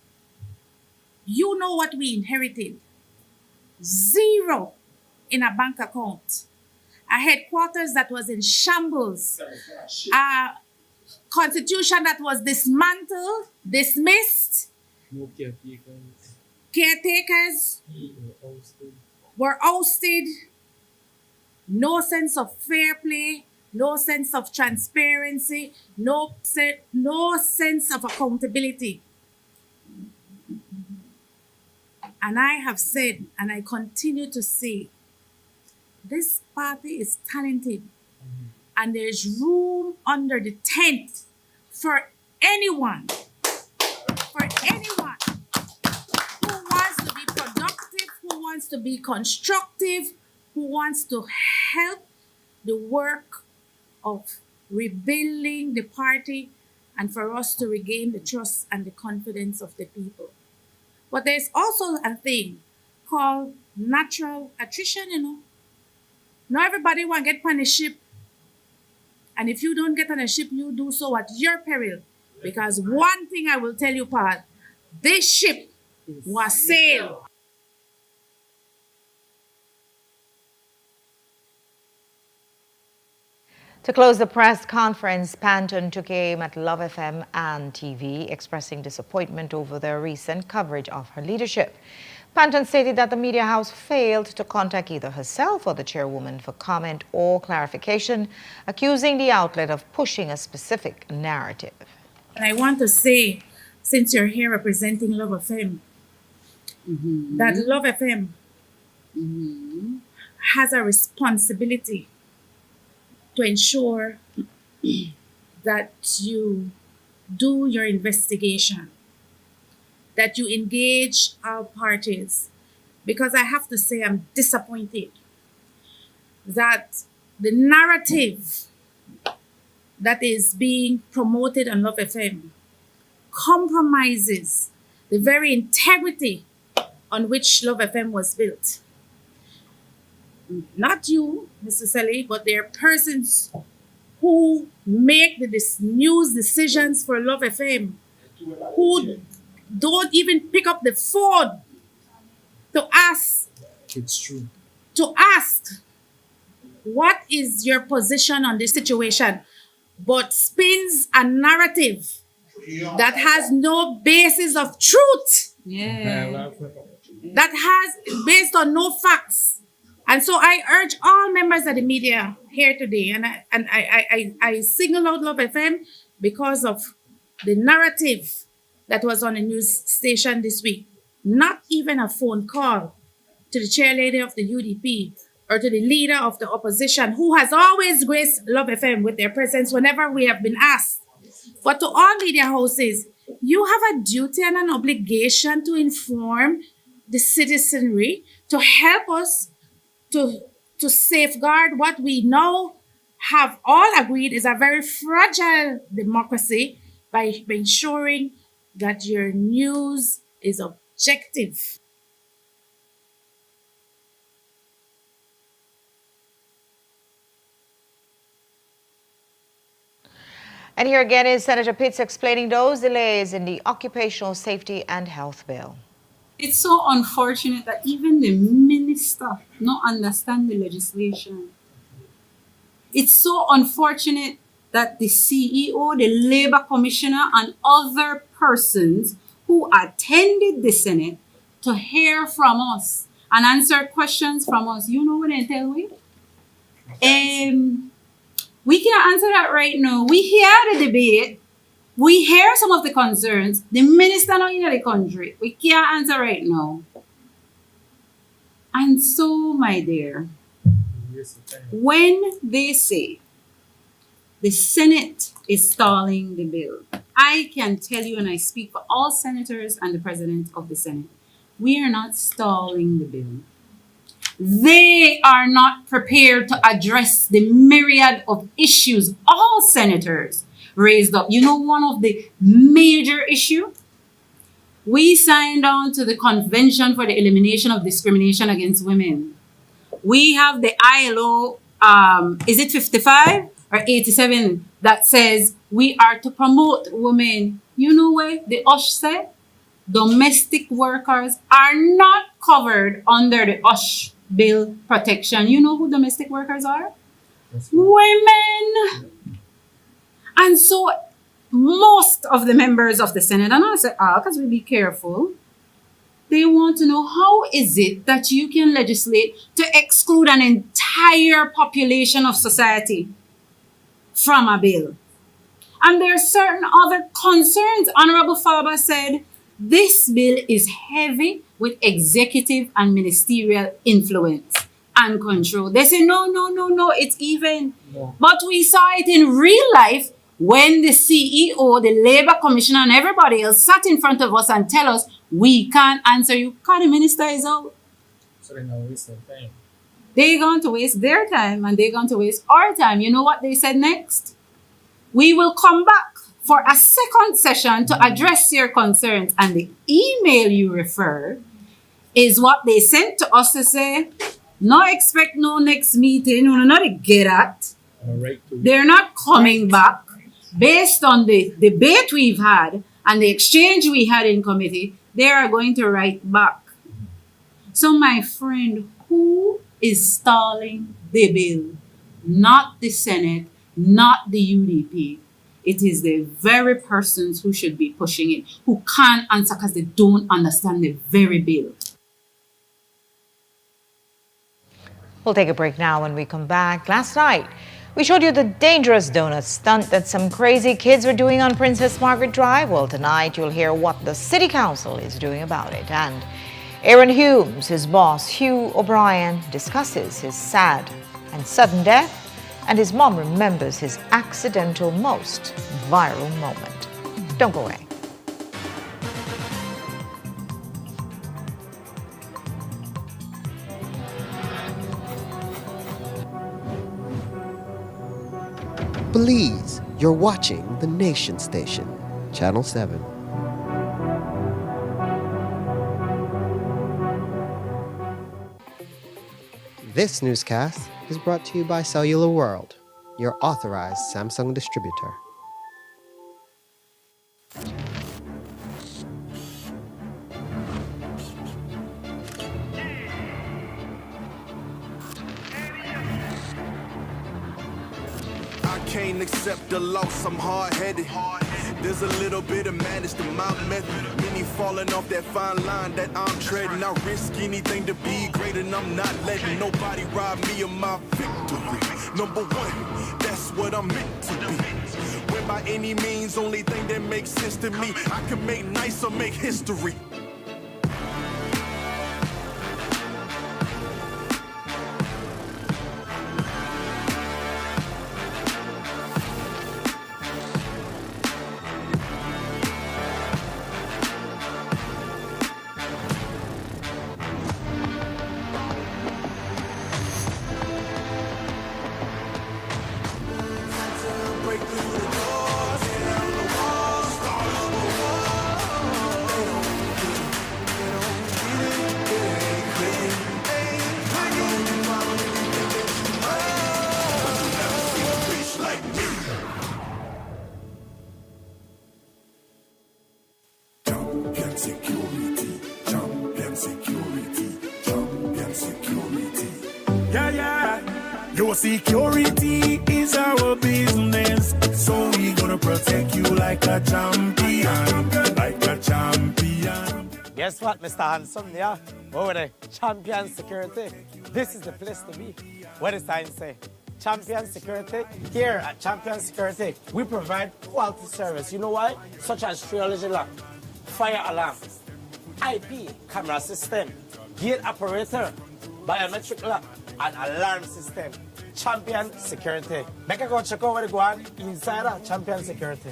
You know what we inherited. 0 in a bank account. A headquarters that was in shambles. A constitution that was dismantled, dismissed. No caretakers. Caretakers were ousted. No sense of fair play. No sense of transparency. No sense of accountability. And I have said, and I continue to say, this party is talented. And there's room under the tent for anyone who wants to be productive, who wants to be constructive, who wants to help the work of rebuilding the party and for us to regain the trust and the confidence of the people. But there's also a thing called natural attrition, Not everybody want to get on a ship. And if you don't get on a ship, you do so at your peril. Because one thing I will tell you, Pat, this ship was sailed. To close the press conference, Panton took aim at Love FM and TV, expressing disappointment over their recent coverage of her leadership. Panton stated that the media house failed to contact either herself or the chairwoman for comment or clarification, accusing the outlet of pushing a specific narrative. And I want to say, since you're here representing Love FM, that Love FM has a responsibility to ensure that you do your investigation, that you engage our parties. Because I have to say I'm disappointed that the narrative that is being promoted on Love FM compromises the very integrity on which Love FM was built. Not you, Mr. Selly, but there are persons who make the news decisions for Love FM who don't even pick up the phone to ask. It's true. To ask, what is your position on this situation? But spins a narrative that has no basis of truth. That has based on no facts. And so I urge all members of the media here today, and I single out Love FM because of the narrative that was on the news station this week. Not even a phone call to the chairlady of the UDP or to the leader of the opposition, who has always graced Love FM with their presence whenever we have been asked. But to all media houses, you have a duty and an obligation to inform the citizenry, to help us to safeguard what we now have all agreed is a very fragile democracy by ensuring that your news is objective. And here again is Senator Pitts explaining those delays in the Occupational Safety and Health Bill. It's so unfortunate that even the minister not understand the legislation. It's so unfortunate that the CEO, the Labour Commissioner, and other persons who attended the Senate to hear from us and answer questions from us, you know what they tell me? We can't answer that right now. We hear the debate. We hear some of the concerns. The minister not in the country. We can't answer right now. And so, my dear, when they say the Senate is stalling the bill, I can tell you, and I speak for all senators and the president of the Senate, we are not stalling the bill. They are not prepared to address the myriad of issues all senators raised up. You know, one of the major issues, we signed on to the Convention for the Elimination of Discrimination Against Women. We have the ILO, is it 55 or 87, that says we are to promote women. You know what the OSH said? Domestic workers are not covered under the OSH bill protection. You know who domestic workers are? Women. And so most of the members of the Senate, and I say, because we be careful, they want to know, how is it that you can legislate to exclude an entire population of society from a bill? And there are certain other concerns. Honorable Faber said, this bill is heavy with executive and ministerial influence and control. They say, no, it's even. Yeah. But we saw it in real life when the CEO, the Labour Commissioner, and everybody else sat in front of us and tell us, we can't answer you because the minister is out. So they're going to waste their time. They're going to waste their time and they're going to waste our time. You know what they said next? We will come back for a second session to address your concerns. And the email you refer is what they sent to us to say, no expect no next meeting, no, not get at. They're not coming back. Based on the debate we've had and the exchange we had in committee, they are going to write back. So, my friend, who is stalling the bill? Not the Senate, not the UDP. It is the very persons who should be pushing it, who can't answer because they don't understand the very bill. We'll take a break now. When we come back. Last night, we showed you the dangerous donut stunt that some crazy kids were doing on Princess Margaret Drive. Well, tonight you'll hear what the City Council is doing about it. And Aaron Humes, his boss, Hugh O'Brien, discusses his sad and sudden death, and his mom remembers his accidental most viral moment. Don't go away. Belize, you're watching the Nation Station, Channel 7. This newscast is brought to you by Cellular World, your authorized Samsung distributor. Can't accept the loss, I'm hard-headed. There's a little bit of madness to my method. Many falling off that fine line that I'm treading. I risk anything to be great, and I'm not letting nobody rob me of my victory. Number one, that's what I'm meant to be. When by any means, only thing that makes sense to me, I can make nice or make history. Your security is our business, so we gonna protect you like a champion, like a champion. Guess what, Mr. Handsome? Yeah, over there, champion security. This is the place to be. What does sign say? Champion security. Here at Champion Security, we provide quality service. You know why? Such as triage lock, fire alarm, IP camera system, gate operator, biometric lock, and alarm system. Champion Security. Make a go check out where they go on inside of Champion Security.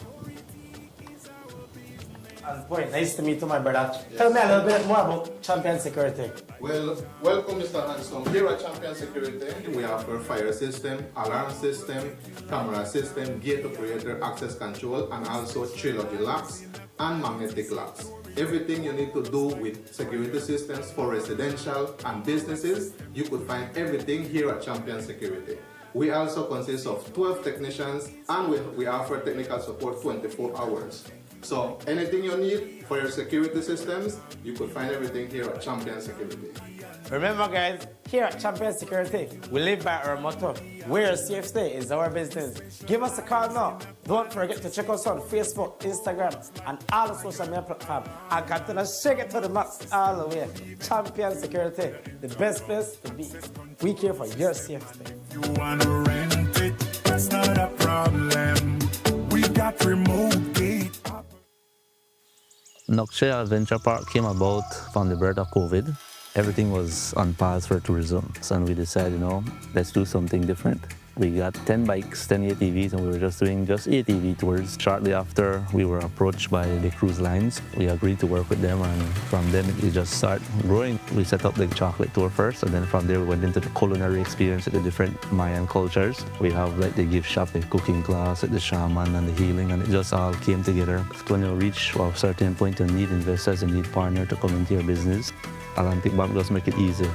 And boy, nice to meet you, my brother. Yes. Tell me a little bit more about Champion Security. Well, welcome, Mr. Hanson. Here at Champion Security, we offer fire system, alarm system, camera system, gate operator, access control, and also trilogy locks and magnetic locks. Everything you need to do with security systems for residential and businesses, you could find everything here at Champion Security. We also consist of 12 technicians, and we offer technical support 24 hours. So anything you need for your security systems, you could find everything here at Champion Security. Remember guys, here at Champion Security, we live by our motto, where your safety is our business. Give us a call now. Don't forget to check us on Facebook, Instagram, and all the social media platforms. And continue to shake it to the max all the way. Champion Security, the best place to be. We care for your safety. You wanna rent it? That's not a problem. We got remote gate. Nokche Adventure Park came about from the birth of COVID. Everything was on pause for tourism. So we decided, let's do something different. We got 10 bikes, 10 ATVs, and we were just doing ATV tours. Shortly after, we were approached by the cruise lines. We agreed to work with them, and from then it just started growing. We set up the chocolate tour first, and then from there we went into the culinary experience at the different Mayan cultures. We have like the gift shop, the cooking class, the shaman, and the healing, and it just all came together. When you reach a certain point, you need investors, you need partners to come into your business. Atlantic Bank just make it easy.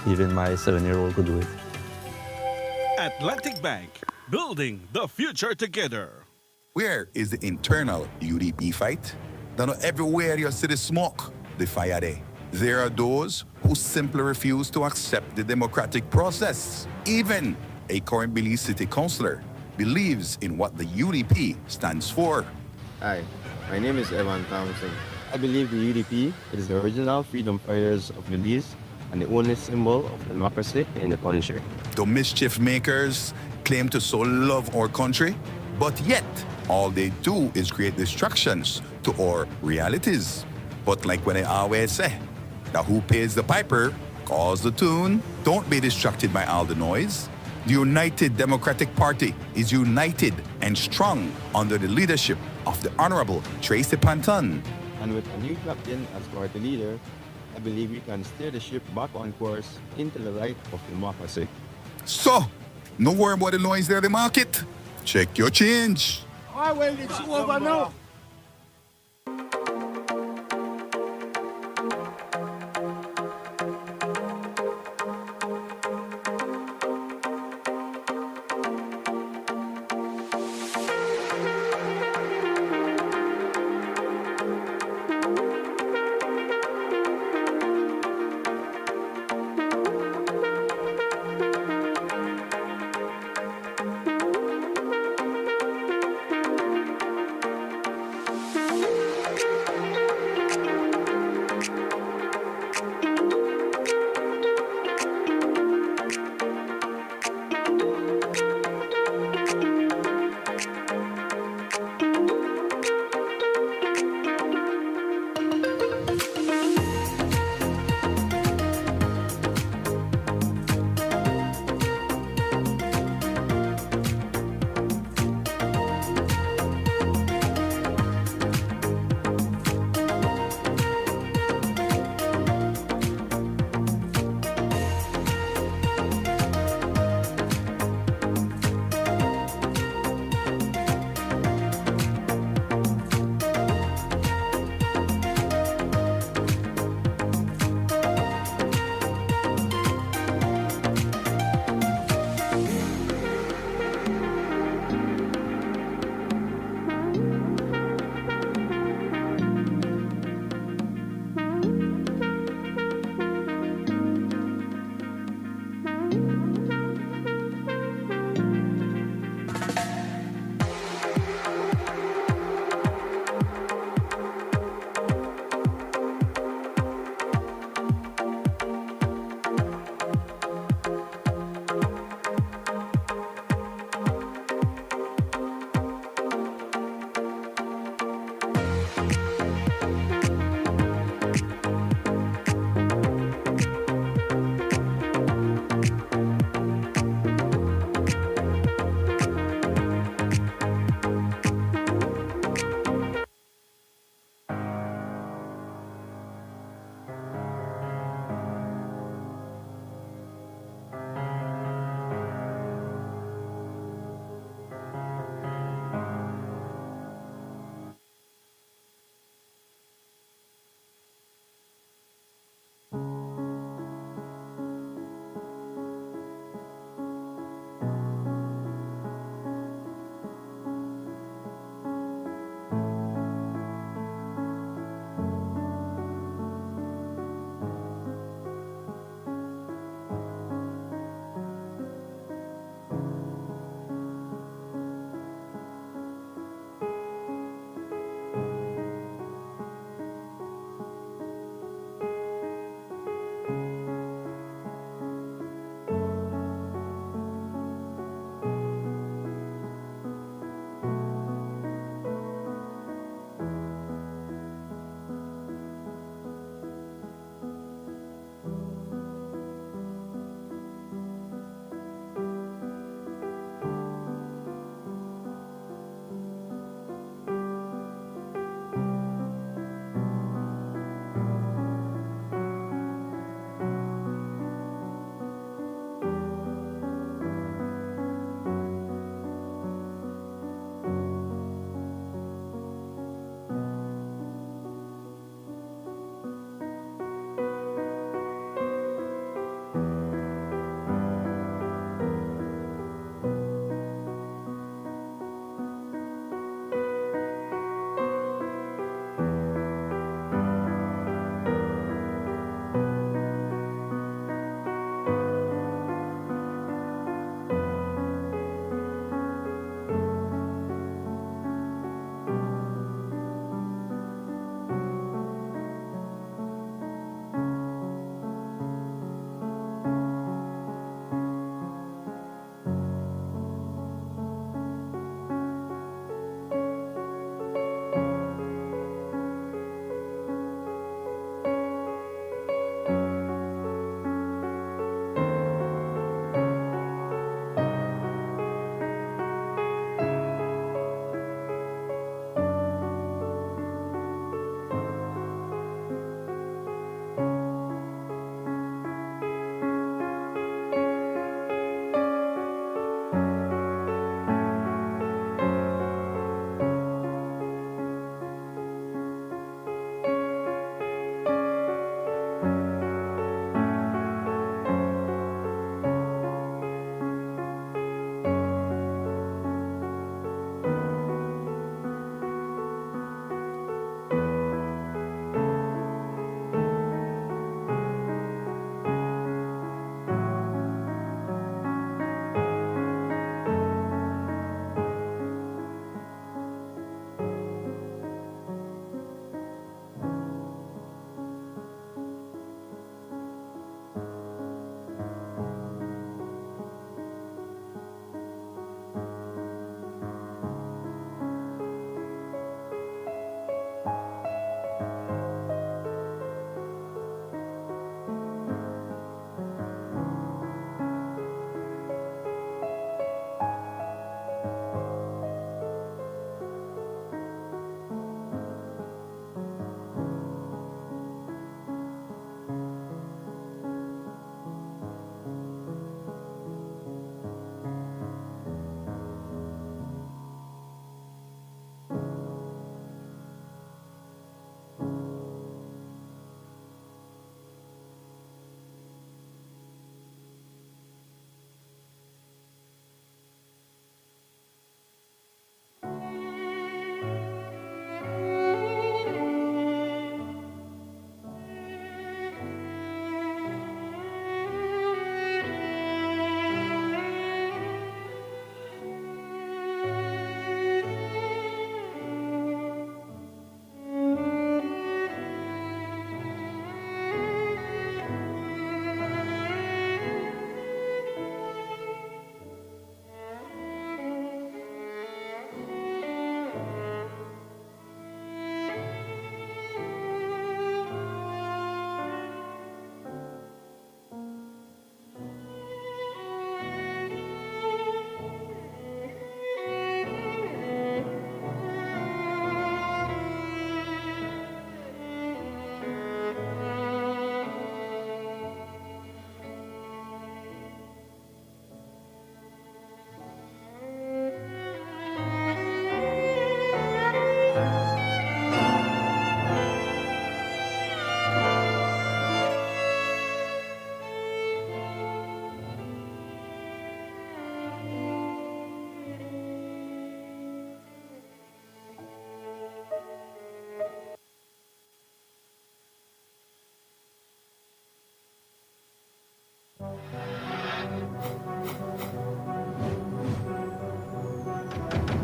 Even my 7-year-old could do it. Atlantic Bank, building the future together. Where is the internal UDP fight? Not everywhere you see the smoke, the fire there. There are those who simply refuse to accept the democratic process. Even a Cornwall City Councillor believes in what the UDP stands for. Hi, my name is Evan Thompson. I believe the UDP is the original freedom fighters of Belize and the only symbol of democracy in the country. The mischief makers claim to so love our country, but yet all they do is create distractions to our realities. But like when I always say, that who pays the piper calls the tune. Don't be distracted by all the noise. The United Democratic Party is united and strong under the leadership of the Honorable Tracy Panton. And with a new captain as party leader, I believe we can steer the ship back on course into the light of democracy. So, no worry about the noise there in the market. Check your change. Oh, well, it's over now.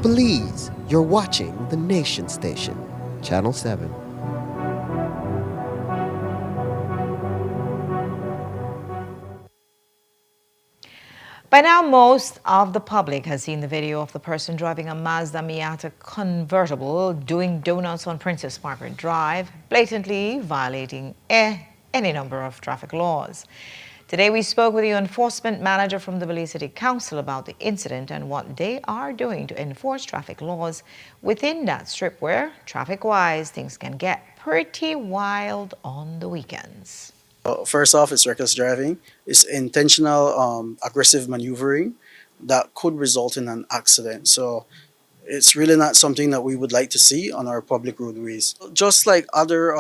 Belize, you're watching the Nation Station, Channel 7. By now, most of the public has seen the video of the person driving a Mazda Miata convertible doing donuts on Princess Margaret Drive, blatantly violating any number of traffic laws. Today, we spoke with the enforcement manager from the Belize City Council about the incident and what they are doing to enforce traffic laws within that strip where, traffic-wise, things can get pretty wild on the weekends. First off, it's reckless driving. It's intentional aggressive maneuvering that could result in an accident. So it's really not something that we would like to see on our public roadways. Just like other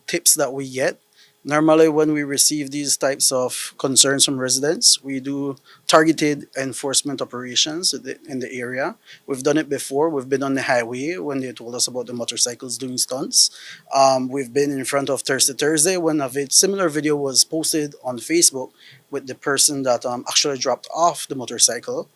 tips that we get, normally when we receive these types of concerns from residents, we do targeted enforcement operations in the area. We've done it before. We've been on the highway when they told us about the motorcycles doing stunts. We've been in front of Thursday when a similar video was posted on Facebook with the person that actually dropped off the motorcycle.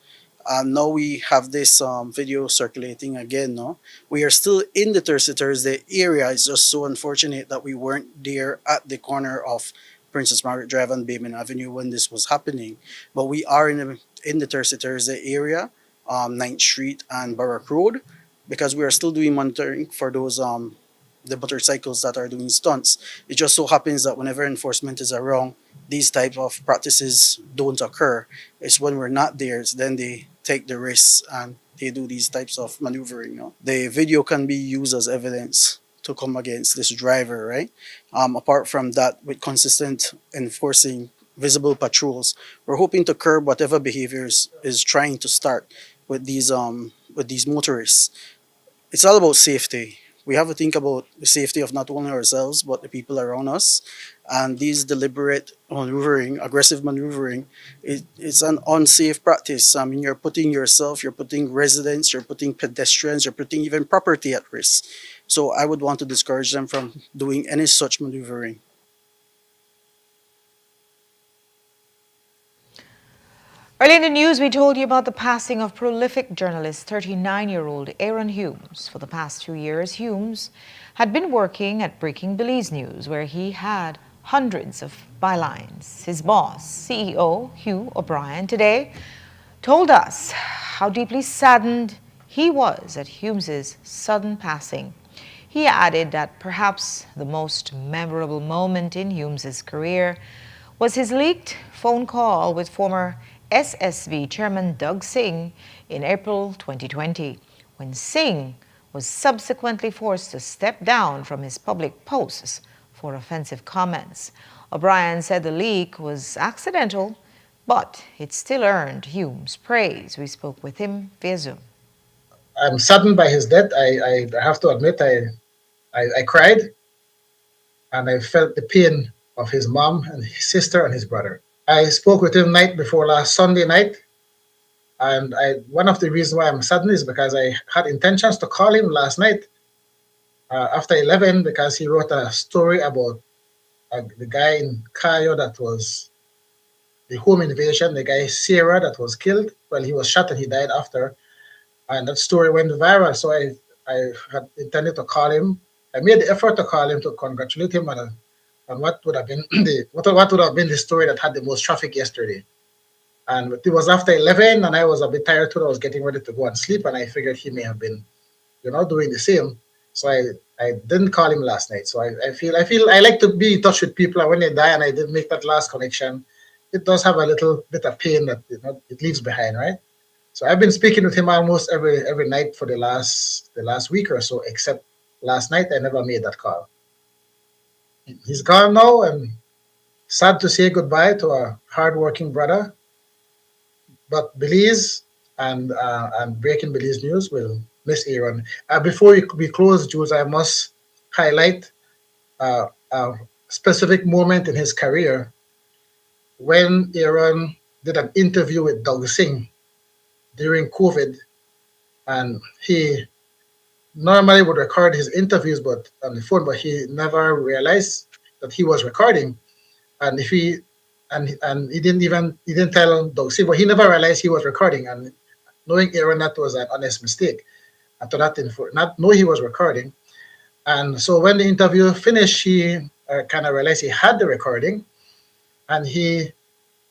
Now we have this video circulating again. No, we are still in the Thursday area. It's just so unfortunate that we weren't there at the corner of Princess Margaret Drive and Bayman Avenue when this was happening. But we are in the Thursday area, 9th Street and Barak Road, because we are still doing monitoring for those the motorcycles that are doing stunts. It just so happens that whenever enforcement is around, these type of practices don't occur. It's when we're not there, it's then they take the risks and they do these types of maneuvering. No? The video can be used as evidence to come against this driver, right? Apart from that, with consistent enforcing visible patrols, we're hoping to curb whatever behaviors is trying to start with these motorists. It's all about safety. We have to think about the safety of not only ourselves, but the people around us. And these deliberate maneuvering, aggressive maneuvering, it's an unsafe practice. I mean, you're putting yourself, you're putting residents, you're putting pedestrians, you're putting even property at risk. So I would want to discourage them from doing any such maneuvering. Early in the news, we told you about the passing of prolific journalist 39-year-old Aaron Humes. For the past 2 years, Humes had been working at Breaking Belize News, where he had hundreds of bylines. His boss, CEO Hugh O'Brien, today told us how deeply saddened he was at Humes's sudden passing. He added that perhaps the most memorable moment in Humes's career was his leaked phone call with former SSB Chairman Doug Singh in April 2020, when Singh was subsequently forced to step down from his public posts for offensive comments. O'Brien said the leak was accidental, but it still earned Humes praise. We spoke with him via Zoom. I'm saddened by his death. I have to admit, I cried, and I felt the pain of his mom and his sister and his brother. I spoke with him night before last Sunday night, and one of the reasons why I'm saddened is because I had intentions to call him last night after 11, because he wrote a story about the guy in Cayo that was the home invasion, the guy Sierra that was killed. Well, he was shot and he died after, and that story went viral. So I had intended to call him. I made the effort to call him to congratulate him on what would have been the story that had the most traffic yesterday. And it was after 11, and I was a bit tired too. I was getting ready to go and sleep, and I figured he may have been, doing the same. So I didn't call him last night. So I feel I like to be in touch with people, and when they die and I didn't make that last connection, it does have a little bit of pain that it leaves behind, right? So I've been speaking with him almost every night for the last week or so, except last night I never made that call. He's gone now, and sad to say goodbye to a hardworking brother. But Belize and Breaking Belize News will miss Aaron. Before we close, Jules, I must highlight a specific moment in his career when Aaron did an interview with Doug Singh during COVID, and he normally would record his interviews on the phone, but he never realized that he was recording, and he didn't tell Doug Singh, but he never realized he was recording, and knowing Aaron that was an honest mistake, and to not know he was recording. And so when the interview finished, he kind of realized he had the recording, and he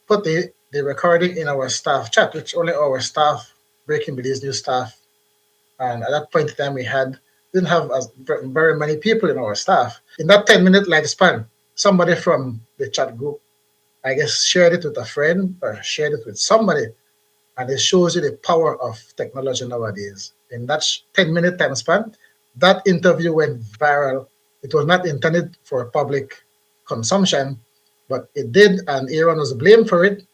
put the recording in our staff chat, which only our staff, Breaking Belize News staff, and at that point in time didn't have very many people in our staff. In that 10-minute lifespan, somebody from the chat group, I guess, shared it with a friend or shared it with somebody, and it shows you the power of technology nowadays. In that 10-minute time span, that interview went viral. It was not intended for public consumption, but it did, and Aaron was blamed for it.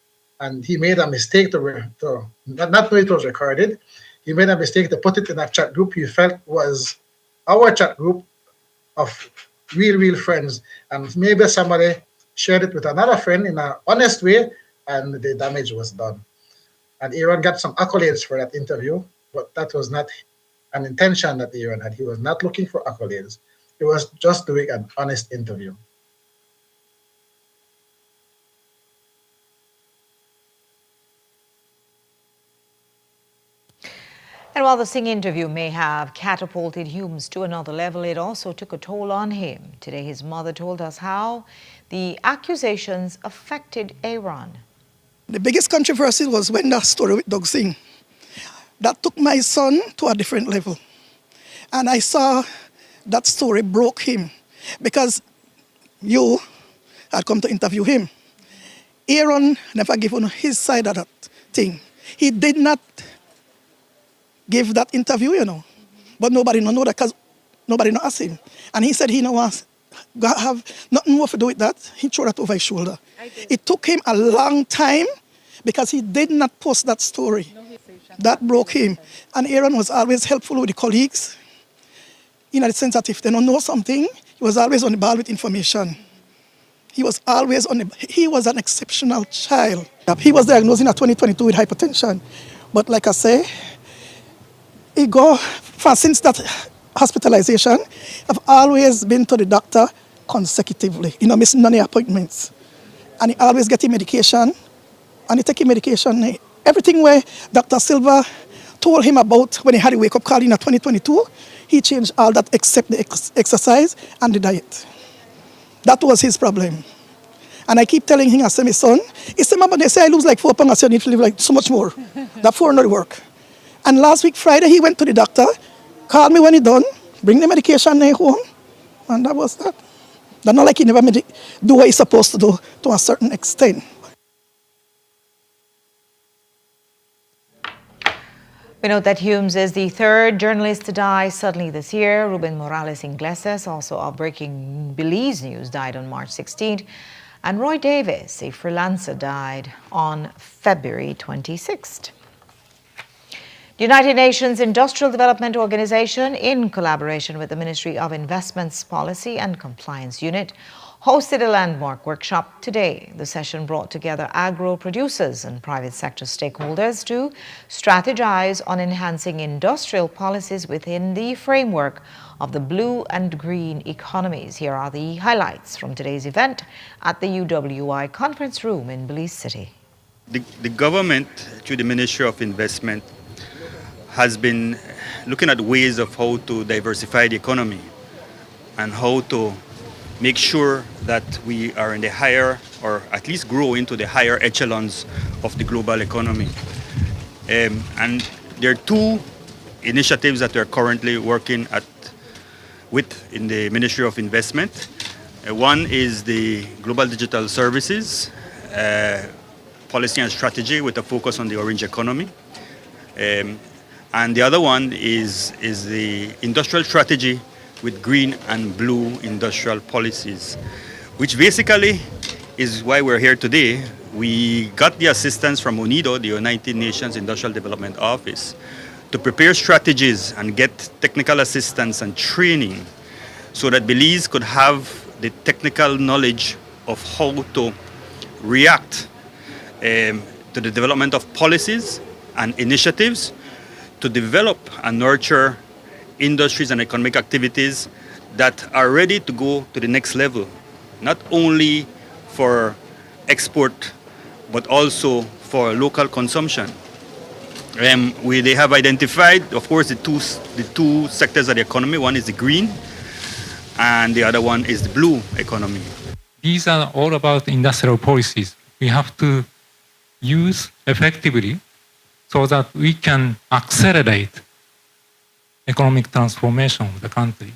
And he made a mistake to not know it was recorded. He made a mistake to put it in a chat group he felt was our chat group of real friends. And maybe somebody shared it with another friend in an honest way, and the damage was done. And Aaron got some accolades for that interview, but that was not an intention that Aaron had. He was not looking for accolades. He was just doing an honest interview. And while the Singh interview may have catapulted Humes to another level, it also took a toll on him. Today, his mother told us how the accusations affected Aaron. The biggest controversy was when that story with Doug Singh. That took my son to a different level. And I saw that story broke him because you had come to interview him. Aaron never gave on his side of that thing. He did not give that interview, but nobody know that because nobody know ask him. And he said he no wants have nothing more to do with that. He threw that over his shoulder. It took him a long time because he did not post that story. That broke him. And Aaron was always helpful with the colleagues, in the sense that if they don't know something, he was always on the ball with information. He was always he was an exceptional child. He was diagnosed in 2022 with hypertension. But like I say, since that hospitalization, I've always been to the doctor consecutively, missing none of the appointments. And he always getting medication, and he taking medication. Everything where Dr. Silva told him about when he had a wake-up call in 2022, he changed all that except the exercise and the diet. That was his problem. And I keep telling him, I say, my son, he said, Mama, they say I lose like 4 pounds, I said, I need to live like so much more. That 4 not work. And last week, Friday, he went to the doctor, called me when he done, bring the medication home, and that was that. That's not like he never do what he's supposed to do to a certain extent. We note that Humes is the third journalist to die suddenly this year. Ruben Morales Ingleses, also of Breaking Belize News, died on March 16th. And Roy Davis, a freelancer, died on February 26th. The United Nations Industrial Development Organization, in collaboration with the Ministry of Investments Policy and Compliance Unit, hosted a landmark workshop today. The session brought together agro producers and private sector stakeholders to strategize on enhancing industrial policies within the framework of the blue and green economies. Here are the highlights from today's event at the UWI conference room in Belize City. The government, through the Ministry of Investment, has been looking at ways of how to diversify the economy and how to make sure that we are in the higher, or at least grow into the higher echelons of the global economy. And there are 2 initiatives that we're currently working with in the Ministry of Investment. One is the Global Digital Services Policy and Strategy with a focus on the orange economy. And the other one is the industrial strategy with green and blue industrial policies, which basically is why we're here today. We got the assistance from UNIDO, the United Nations Industrial Development Office, to prepare strategies and get technical assistance and training so that Belize could have the technical knowledge of how to react to the development of policies and initiatives to develop and nurture industries and economic activities that are ready to go to the next level, not only for export, but also for local consumption. They have identified, of course, the two sectors of the economy. One is the green, and the other one is the blue economy. These are all about industrial policies. We have to use effectively so that we can accelerate economic transformation of the country.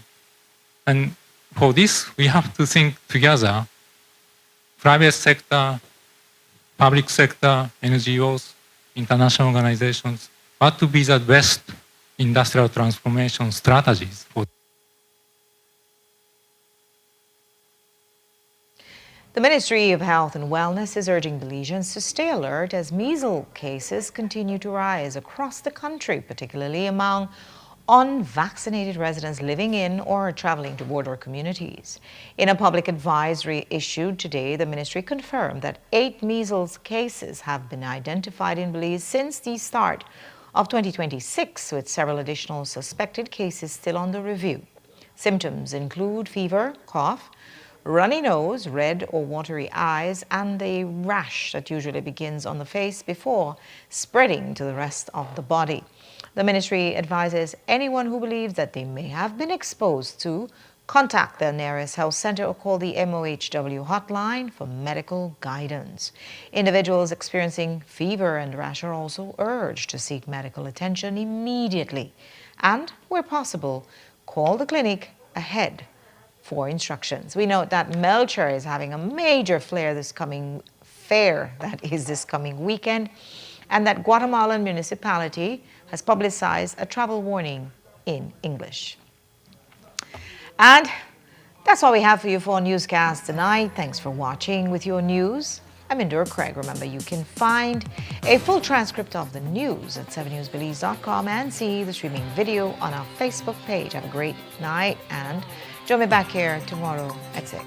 And for this, we have to think together, private sector, public sector, NGOs, international organizations, what to be the best industrial transformation strategies for. The Ministry of Health and Wellness is urging Belizeans to stay alert as measles cases continue to rise across the country, particularly among unvaccinated residents living in or traveling to border communities. In a public advisory issued today, the ministry confirmed that 8 measles cases have been identified in Belize since the start of 2026, with several additional suspected cases still under review. Symptoms include fever, cough, runny nose, red or watery eyes, and a rash that usually begins on the face before spreading to the rest of the body. The ministry advises anyone who believes that they may have been exposed to contact their nearest health center or call the MOHW hotline for medical guidance. Individuals experiencing fever and rash are also urged to seek medical attention immediately and, where possible, call the clinic ahead for instructions. We note that Melcher is having a major this coming weekend, and that Guatemalan municipality has publicized a travel warning in English. And that's all we have for you for Newscast tonight. Thanks for watching with your news. I'm Indira Craig. Remember, you can find a full transcript of the news at 7newsbelize.com and see the streaming video on our Facebook page. Have a great night and join me back here tomorrow at 6.